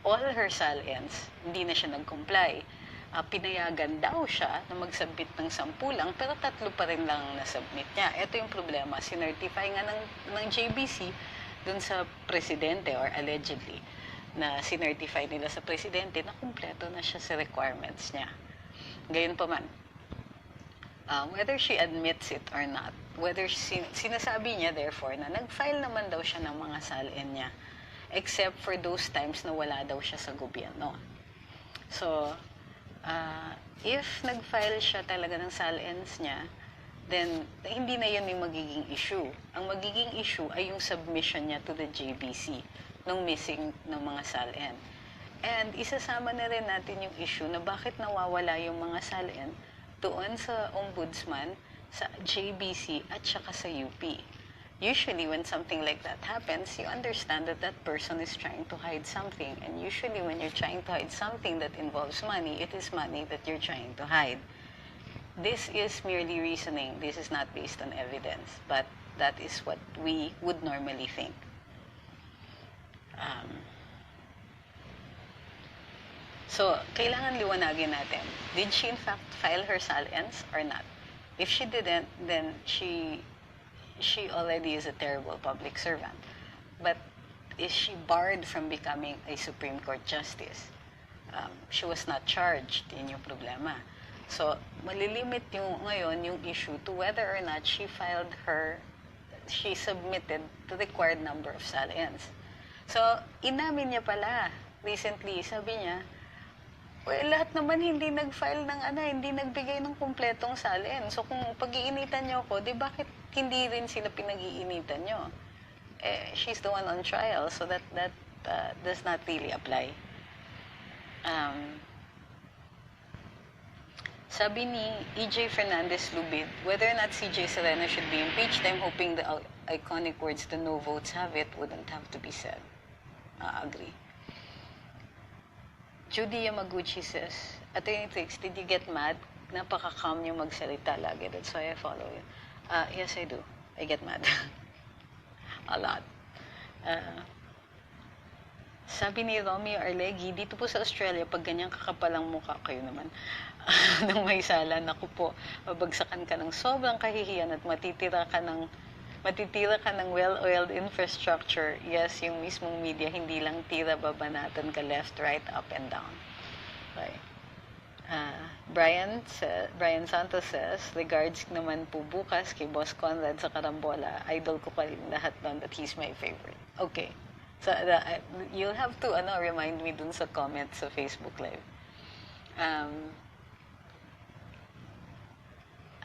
all her SALNs, hindi na siya nag-comply, pinayagan daw siya na mag-submit ng 10 lang, pero 3 pa rin lang na-submit niya. Ito yung problema, sinertify nga ng JBC dun sa presidente, or allegedly, na sinertify nila sa presidente na kumpleto na siya sa requirements niya. Gayon pa man, whether she admits it or not, whether sinasabi niya therefore na nag-file naman daw siya ng mga SALN niya, except for those times na wala daw siya sa gobyerno. So, if nag-file siya talaga ng SALNs niya, then hindi na yun yung magiging issue. Ang magiging issue ay yung submission niya to the JBC ng missing ng mga SALN. And isasama na rin natin yung issue na bakit nawawala yung mga SALN doon sa ombudsman, sa JBC at saka sa UP. Usually, when something like that happens, you understand that that person is trying to hide something. And usually, when you're trying to hide something that involves money, it is money that you're trying to hide. This is merely reasoning. This is not based on evidence. But that is what we would normally think. So, kailangan liwanagin natin. Did she in fact file her SALNs or not? If she didn't, then she already is a terrible public servant. But is she barred from becoming a Supreme Court Justice? She was not charged, yun yung problema. So, malilimit ngayon yung issue to whether or not she submitted the required number of SALNs. So, inamin niya pala, recently, sabi niya, well, lahat naman hindi nag-file ng hindi nagbigay ng kumpletong SALN. So, kung pag-iinitan niyo ako, di bakit hindi rin sila pinag-iinitan niyo? She's the one on trial, so that does not really apply. Sabi ni E.J. Fernandez Lubid, whether or not C.J. Sereno should be impeached, I'm hoping the iconic words, the no votes have it, wouldn't have to be said. Agree. Judy Yamaguchi says, Attorney Trix, did you get mad? Napaka-calm yung magsalita lagi. That's why I follow you. Yes, I do. I get mad. A lot. Sabi ni Romeo Arlegui, dito po sa Australia, pag ganyang kakapalang mukha kayo naman, nang may sala, naku po, mabagsakan ka ng sobrang kahihiyan at matitira ka ng well-oiled infrastructure. Yes, yung mismong media, hindi lang tira babanatan ka left, right, up, and down. Okay. Brian Santos says, regards naman po bukas kay Boss Conrad sa Karambola. Idol ko pa rin lahat doon that he's my favorite. Okay. So, you'll have to remind me dun sa comments sa Facebook Live.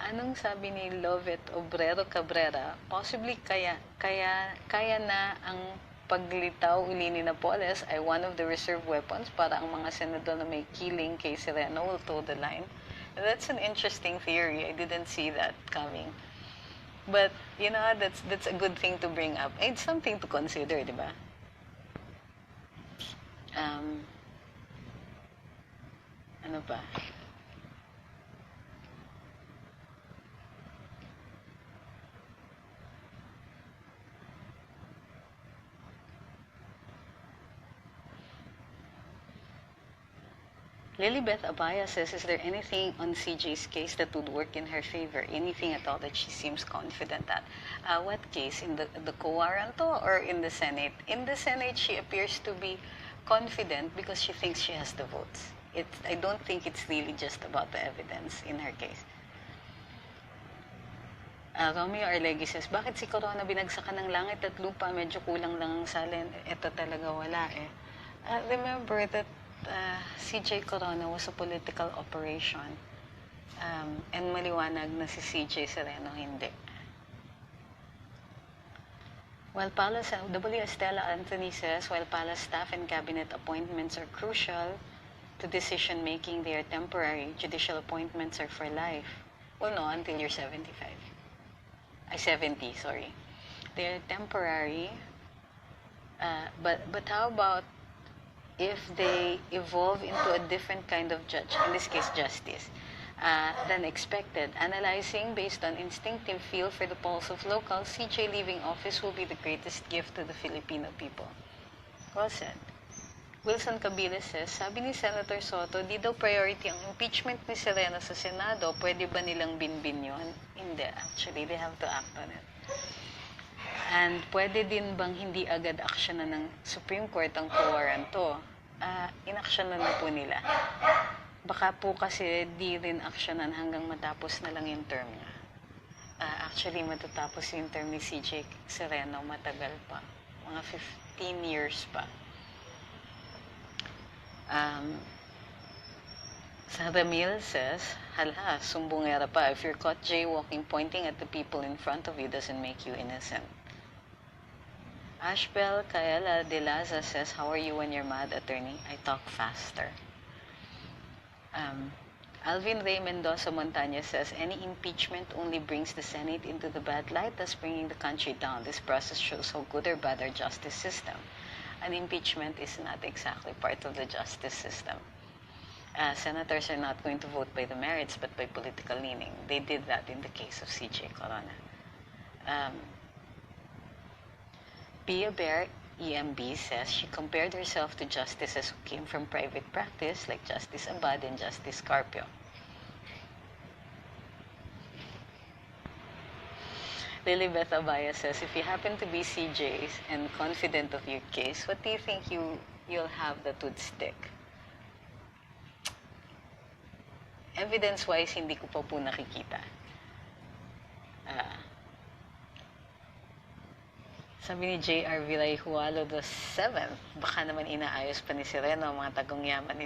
Anong sabi ni Lovet Obrero Cabrera? Possibly kaya na ang paglitaw uli ni Napoles ay one of the reserve weapons para ang mga senador na may killing kay Sereno will toe the line. That's an interesting theory. I didn't see that coming. But, that's a good thing to bring up. It's something to consider, di ba? Ano pa? Lilibeth Abaya says, is there anything on CJ's case that would work in her favor? Anything at all that she seems confident at? What case? In the co-waranto or in the Senate? In the Senate, she appears to be confident because she thinks she has the votes. I don't think it's really just about the evidence in her case. Romeo Arlegui says, bakit si Corona binagsakan ng langit at lupa? Medyo kulang lang ang salin. Ito talaga wala eh. Remember that CJ Corona was a political operation. And maliwanag na si CJ Sereno hindi. While Palace, W. Estela Anthony says, while Palace staff and cabinet appointments are crucial to decision-making, they are temporary. Judicial appointments are for life. Well, no, until you're 75. 70, sorry. They're temporary. But how about if they evolve into a different kind of judge, in this case justice, than expected? Analyzing based on instinctive feel for the pulse of locals, CJ leaving office will be the greatest gift to the Filipino people. Well said. Wilson Cabiles says, sabi ni Senator Soto, di daw priority ang impeachment ni Sereno sa Senado. Pwede ba nilang binbin yun? Hindi. Actually, they have to act on it. And pwede din bang hindi agad aksyonan ng Supreme Court ang co-waranto? Inaksyonan na po nila. Baka po kasi di rin aksyonan hanggang matapos na lang yung term niya. Actually, matatapos yung term ni CJ Sereno matagal pa. Mga 15 years pa. Saramil says, hala, sumbongera pa. If you're caught jaywalking, pointing at the people in front of you doesn't make you innocent. Ashbel Kaela de Laza says, how are you when you're mad, attorney? I talk faster. Alvin Ray Mendoza Montaña says, any impeachment only brings the Senate into the bad light, thus bringing the country down. This process shows how good or bad our justice system. An impeachment is not exactly part of the justice system. Senators are not going to vote by the merits but by political leaning. They did that in the case of CJ Corona. Pia Bear EMB says she compared herself to justices who came from private practice like Justice Abad and Justice Carpio. Lilibeth Abaya says, if you happen to be CJs and confident of your case, what do you think you'll have that would stick? Evidence-wise, hindi ko pa po nakikita. Sabi ni J.R. Villayhualo the 7th, baka naman inaayos pa ni Sereno ang mga tagong yaman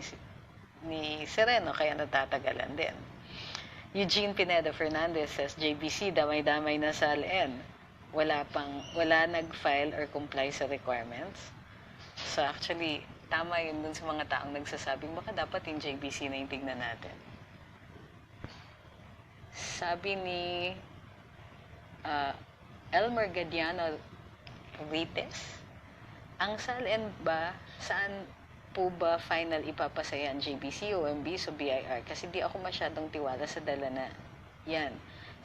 ni Sereno, kaya natatagalan din. Eugene Pineda Fernandez says, JBC, damay-damay na sa LN. Wala nag-file or comply sa requirements. So actually, tama yun dun sa mga taong nagsasabing, baka dapat yung JBC na yung tignan natin. Sabi ni Elmer Gadiano Rites, ang SALN ba, saan po ba final ipapasaya ang JBC, OMB, so BIR? Kasi di ako masyadong tiwala sa dala na yan.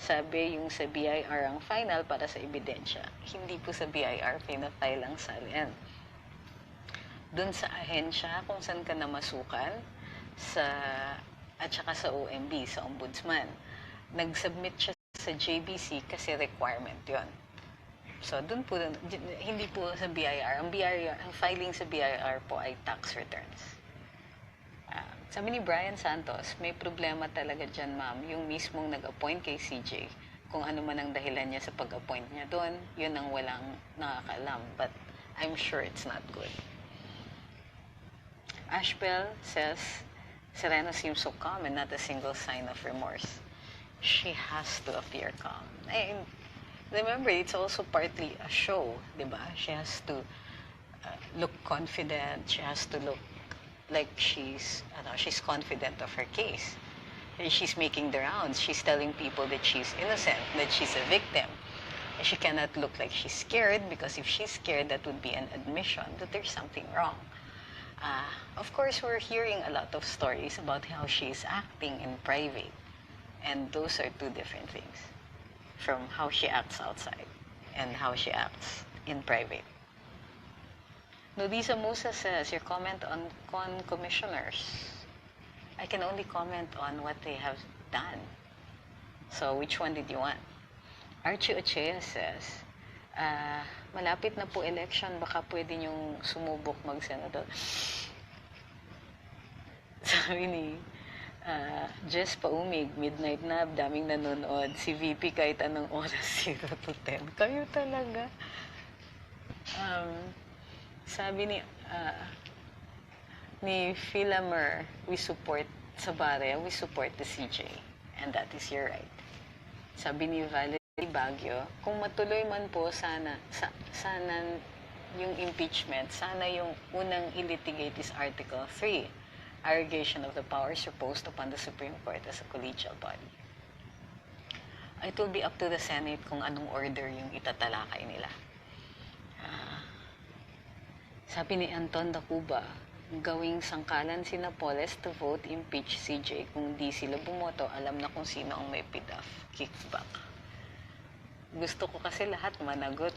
Sabi yung sa BIR ang final para sa ebidensya. Hindi po sa BIR pinafile ang SALN. Doon sa ahensya kung saan ka namasukan, at saka sa OMB, sa Ombudsman. Nag-submit siya sa JBC kasi requirement yon. So, dun po, hindi po sa BIR. Ang filing sa BIR po ay tax returns. Sabi ni Brian Santos, may problema talaga dyan, ma'am. Yung mismong nag-appoint kay CJ, kung ano man ang dahilan niya sa pag-appoint niya doon, yun ang walang nakakaalam. But I'm sure it's not good. Ashbel says, Sereno seems so calm and not a single sign of remorse. She has to appear calm. Remember, it's also partly a show, di ba? She has to look confident. She has to look like she's confident of her case. She's making the rounds. She's telling people that she's innocent, that she's a victim. She cannot look like she's scared, because if she's scared, that would be an admission that there's something wrong. Of course, we're hearing a lot of stories about how she's acting in private. And those are two different things from how she acts outside and how she acts in private. Nodisa Musa says, your comment on con commissioners. I can only comment on what they have done. So, which one did you want? Archie Ochea says, malapit na po election, baka pwede niyong sumubok mag-senador. Sabi ni Jess Paumig, midnight na, daming nanonood. Si VP kahit anong oras, 0 to 10. Kayo talaga. Sabi ni Philamer, we support sa Bare, we support the CJ. And that is your right. Sabi ni Valerie Baguio, kung matuloy man po, sana yung impeachment, sana yung unang ilitigate is Article 3, arrogation of the powers reposed upon the Supreme Court as a collegial body. It will be up to the Senate kung anong order yung itatalakay nila. Sabi ni Anton Dacuba, gawing sangkalan si Napoles to vote impeach CJ. Kung di sila bumoto, alam na kung sino ang may PDAF. Kickback. Gusto ko kasi lahat managot.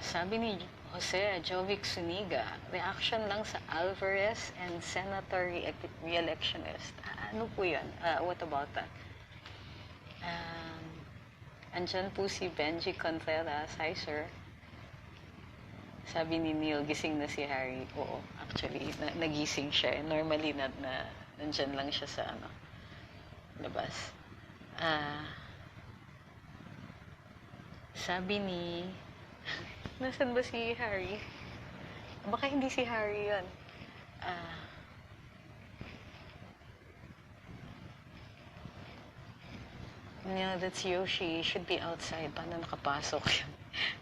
Sabi ni Jose Jovic Suniga, reaction lang sa Alvarez and Senator re-electionist. Ano po yun? What about that? Andyan po si Benji Contreras. Hi, sir. Sabi ni Neil, gising na si Harry. Oo, actually, nagising siya. Normally, nandyan lang siya sa labas. Sabi ni... Nasaan ba si Harry? Baka hindi si Harry yun. No, that's Yoshi. He should be outside. Paano nakapasok yun?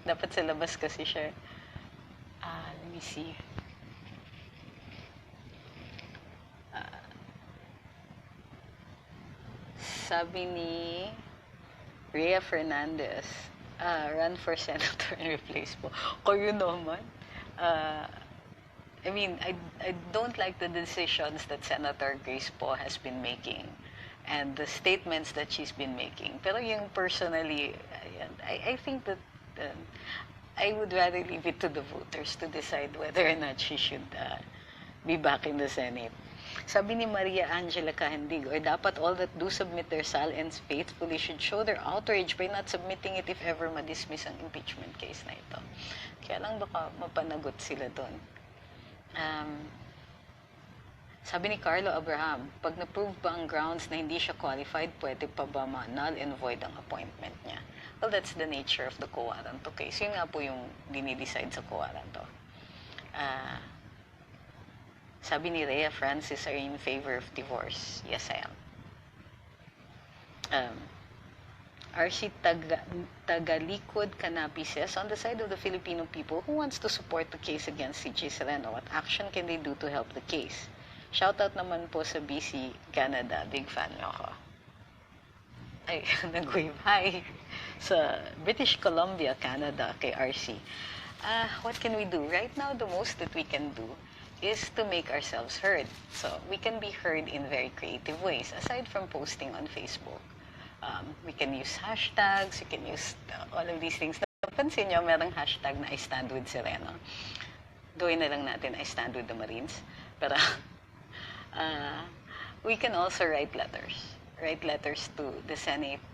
Dapat sa labas kasi siya. Let me see. Sabi ni Rhea Fernandez, run for senator and replace po. Kayo naman. I mean, I don't like the decisions that Senator Grace Poe has been making and the statements that she's been making. Pero yung personally, I think that I would rather leave it to the voters to decide whether or not she should be back in the Senate. Sabi ni Maria Angela Cahendigo, dapat all that do submit their salins faithfully should show their outrage by not submitting it if ever ma-dismiss ang impeachment case na ito. Kaya lang baka mapanagot sila doon. Sabi ni Carlo Abraham, pag na-prove ba ang grounds na hindi siya qualified, pwede pa ba ma-null and void ang appointment niya? Well, that's the nature of the quo warranto case. Yun nga po yung dinidecide sa quo warranto. Sabi ni Rhea Francis, are you in favor of divorce? Yes, I am. RC Tagalikod Canapi says, on the side of the Filipino people who wants to support the case against CJ Sereno, what action can they do to help the case? Shoutout naman po sa BC, Canada. Big fan nyo ako. Ay, nag-wave hi sa British Columbia, Canada, kay RC. What can we do? Right now, the most that we can do is to make ourselves heard. So, we can be heard in very creative ways, aside from posting on Facebook. We can use hashtags, we can use all of these things. Napansin nyo, merong hashtag na I stand with Sereno. Gawin na lang natin, I stand with the Marines. Pero, we can also write letters to the Senate.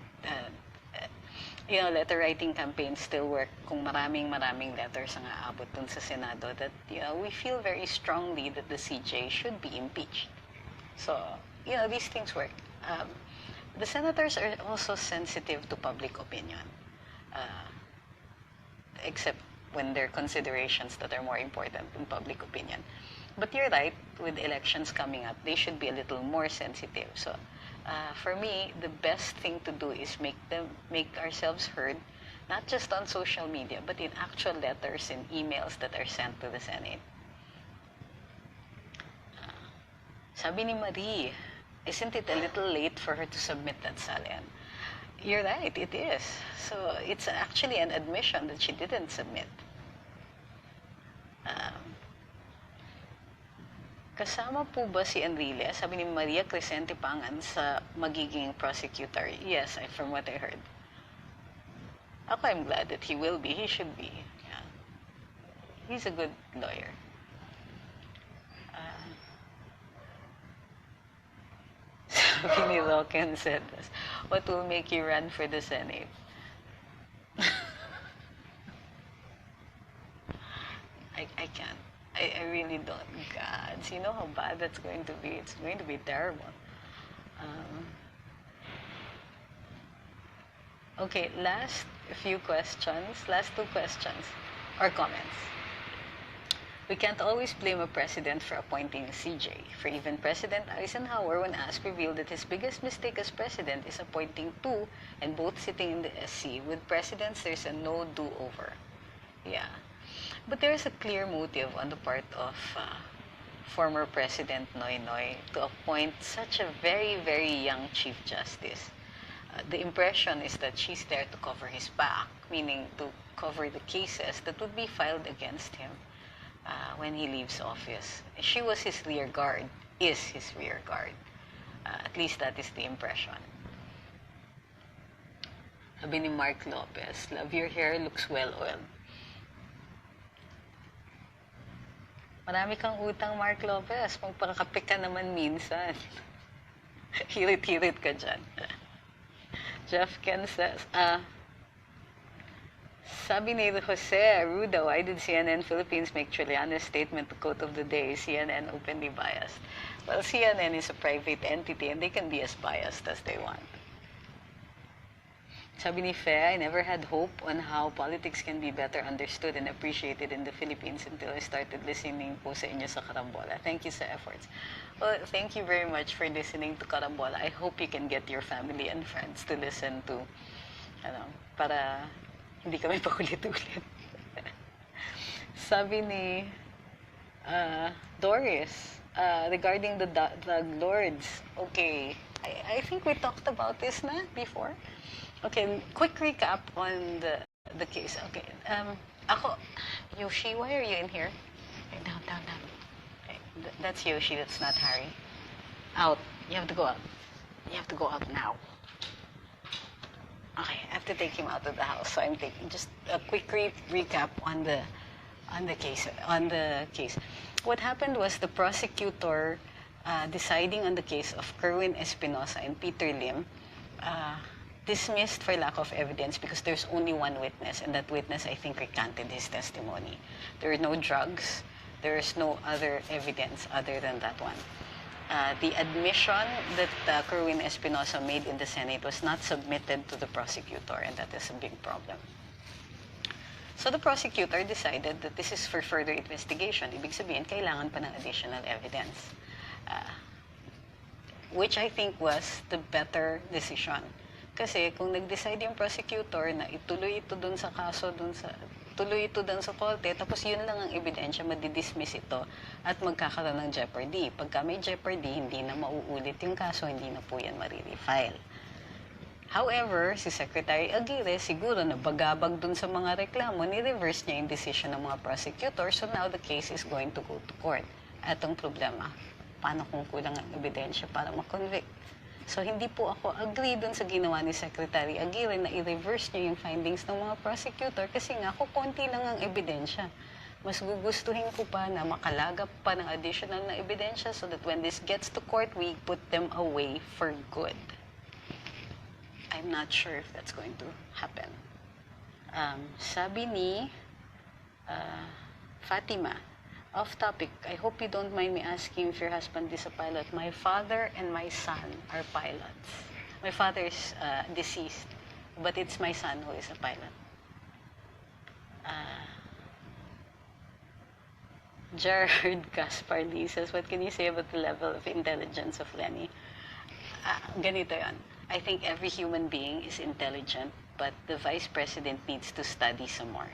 Letter writing campaigns still work kung maraming letters ang aabot dun sa Senado that, we feel very strongly that the CJ should be impeached. So, these things work. The senators are also sensitive to public opinion, except when there are considerations that are more important than public opinion. But you're right, with elections coming up, they should be a little more sensitive. So, for me, the best thing to do is make ourselves heard, not just on social media, but in actual letters and emails that are sent to the Senate. Sabi ni Marie, isn't it a little late for her to submit that salin? You're right, it is. So, it's actually an admission that she didn't submit. Kasama po ba si Enrile? Sabi ni Maria Crescente Pangan sa magiging prosecutor. Yes, from what I heard. Ako, I'm glad that he will be. He should be. Yeah. He's a good lawyer. Sabi ni Loken said this, what will make you run for the Senate? I can't. I really don't. God, so you know how bad that's going to be. It's going to be terrible. Okay, last two questions or comments. We can't always blame a president for appointing a CJ. For even President Eisenhower, when asked, revealed that his biggest mistake as president is appointing two and both sitting in the SC. With presidents, there's a no do-over. Yeah. But there is a clear motive on the part of former President Noynoy to appoint such a very, very young Chief Justice. The impression is that she's there to cover his back, meaning to cover the cases that would be filed against him when he leaves office. She was his rear guard, is his rear guard. At least that is the impression. Sabi ni Mark Lopez, love your hair, looks well-oiled. Marami kang utang, Mark Lopez. Magpakakape ka naman minsan. Hirit-hirit ka dyan. Jeff Ken says, sabi ni Jose Ruda, why did CNN Philippines make Trillane's statement the quote of the day? CNN openly biased. Well, CNN is a private entity and they can be as biased as they want. Sabi ni Fe, I never had hope on how politics can be better understood and appreciated in the Philippines until I started listening po sa inyo sa Karambola. Thank you sa efforts. Well, thank you very much for listening to Karambola. I hope you can get your family and friends to listen to, para hindi kami paulit-ulit. Sabi ni Doris, regarding the lords, okay, I think we talked about this na before. Okay, quick recap on the case. Okay, ako, Yoshi, why are you in here? Okay, down. Okay, that's Yoshi, that's not Harry. Out. You have to go out. You have to go out now. Okay, I have to take him out of the house, so I'm taking just a quick recap on the case. What happened was the prosecutor deciding on the case of Kerwin Espinosa and Peter Lim dismissed for lack of evidence because there's only one witness, and that witness, I think, recanted his testimony. There are no drugs. There is no other evidence other than that one. The admission that Kerwin Espinosa made in the Senate was not submitted to the prosecutor, and that is a big problem. So the prosecutor decided that this is for further investigation. Ibig sabihin, kailangan pa ng additional evidence. Which I think was the better decision. Kasi kung nag-decide yung prosecutor na ituloy ito dun sa kaso, tuloy ito dun sa korte, tapos yun lang ang ebidensya, madidismiss ito at magkakaroon ng jeopardy. Pagka may jeopardy, hindi na mauulit yung kaso, hindi na po yan marirefile. However, si Secretary Aguirre siguro nabagabag dun sa mga reklamo, ni-reverse niya yung decision ng mga prosecutor, so now the case is going to go to court. Atong problema, paano kung kulang ang ebidensya para makonvict? So, hindi po ako agree dun sa ginawa ni Secretary Aguirre na i-reverse niya yung findings ng mga prosecutor kasi nga, konti lang ang ebidensya. Mas gugustuhin ko pa na makalagap pa ng additional na ebidensya so that when this gets to court, we put them away for good. I'm not sure if that's going to happen. Sabi ni Fatima, off topic, I hope you don't mind me asking if your husband is a pilot. My father and my son are pilots. My father is deceased, but it's my son who is a pilot. Gerard Gasparly says, what can you say about the level of intelligence of Lenny? Ganito yan. I think every human being is intelligent, but the Vice President needs to study some more.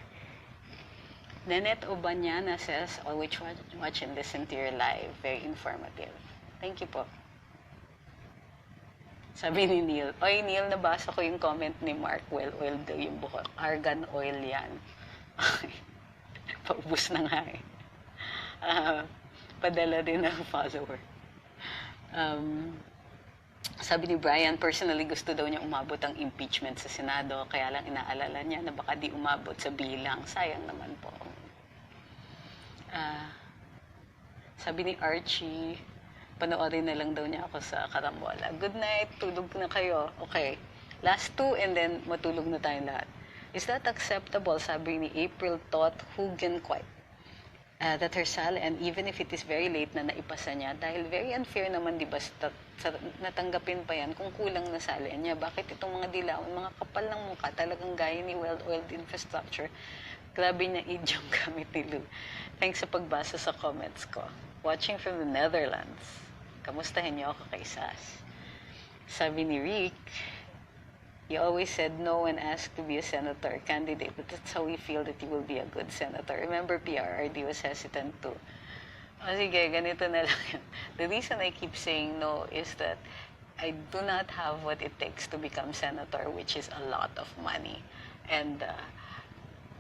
Nanette Obanyana says, always watch and listen to your live. Very informative. Thank you po. Sabi ni Neil, oy Neil, nabasa ko yung comment ni Mark, well-oiled daw yung buhok. Argan oil yan. Paubos na nga eh. Padala din ng follower. Sabi ni Brian, personally gusto daw niya umabot ang impeachment sa Senado, kaya lang inaalala niya na baka di umabot sa bilang. Sayang naman po. Ah, sabi ni Archie, panoorin na lang daw niya ako sa karambola. Good night, tulog na kayo. Okay, last two and then matulog na tayong lahat. Is that acceptable? Sabi ni April Tot Hugenquite. That her salary, and even if it is very late na naipasa niya, dahil very unfair naman, di ba, natanggapin pa yan kung kulang na salary niya. Bakit itong mga dilawan, mga kapal ng mukha, talagang gaya ni well-oiled infrastructure, grabe niya idyong gamit ni Lou. Thanks sa pagbasa sa comments ko. Watching from the Netherlands. Kamustahin niyo ako kay Sas. Sabi ni Rick, you always said no when asked to be a senator candidate, but that's how we feel that you will be a good senator. Remember, PRRD was hesitant too. O sige, ganito na lang yan. The reason I keep saying no is that I do not have what it takes to become senator, which is a lot of money. And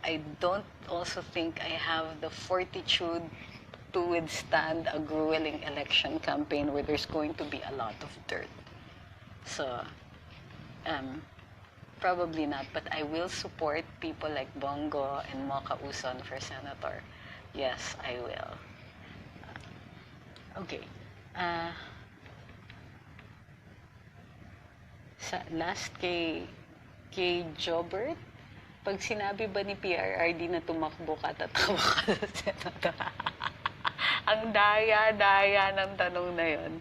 I don't also think I have the fortitude to withstand a grueling election campaign where there's going to be a lot of dirt. So, probably not, but I will support people like Bongo and Mocha Uson for senator. Yes, I will. Okay. Last kay Jobert, pag sinabi ba ni PRRD na tumakbo ka, tatawa ka sa senator? Ang daya-daya ng tanong na yon.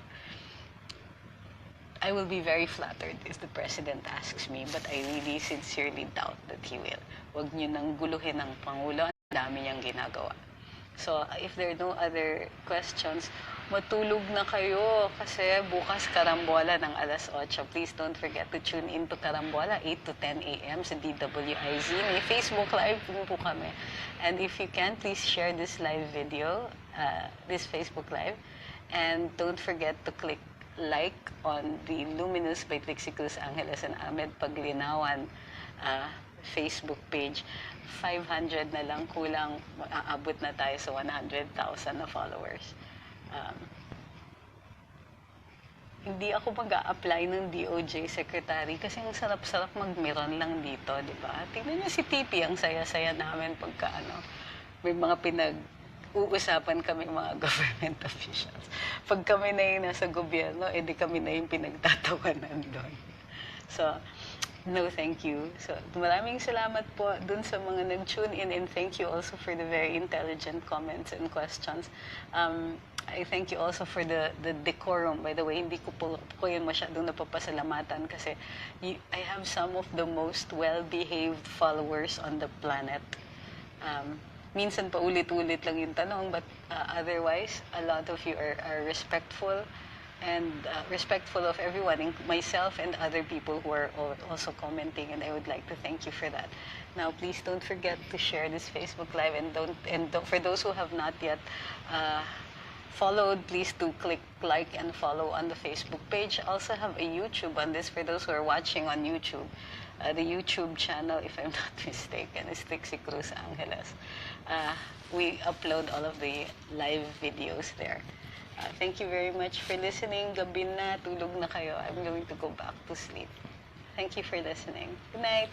I will be very flattered if the President asks me, but I really sincerely doubt that he will. Huwag niyo nang guluhin ng Pangulo. Ang dami niyang ginagawa. So, if there are no other questions, matulog na kayo kasi bukas karambola ng alas 8. Please don't forget to tune in to karambola 8 to 10 a.m. sa DWIZ. May Facebook Live po kami. And if you can, please share this live video, this Facebook Live. And don't forget to click like on the Luminous by Trixie Cruz-Angeles and Ahmed Paglinawan Facebook page. 500 na lang, kulang, aabot na tayo sa 100,000 na followers. Hindi ako mag-a-apply ng DOJ secretary kasi ang sarap-sarap magmiron lang dito, di ba? Tingnan niyo si Tipi, ang saya-saya namin pagka may mga uusapan kami mga government officials. Pag kami na yung nasa gobyerno, edi kami na yung pinagtatawanan doon. So, no, thank you. So, maraming salamat po dun sa mga nag-tune in, and thank you also for the very intelligent comments and questions. I thank you also for the decorum. By the way, hindi ko po yun masyadong napapasalamatan kasi I have some of the most well-behaved followers on the planet. Minsan pa ulit-ulit lang yung tanong, but otherwise, a lot of you are respectful and respectful of everyone, myself and other people who are also commenting, and I would like to thank you for that. Now, please don't forget to share this Facebook Live, and for those who have not yet followed, please do click like and follow on the Facebook page. I also have a YouTube on this for those who are watching on YouTube. The YouTube channel, if I'm not mistaken, is Trixie Cruz-Angeles. We upload all of the live videos there. Thank you very much for listening. Gabi na, tulog na kayo. I'm going to go back to sleep. Thank you for listening. Good night.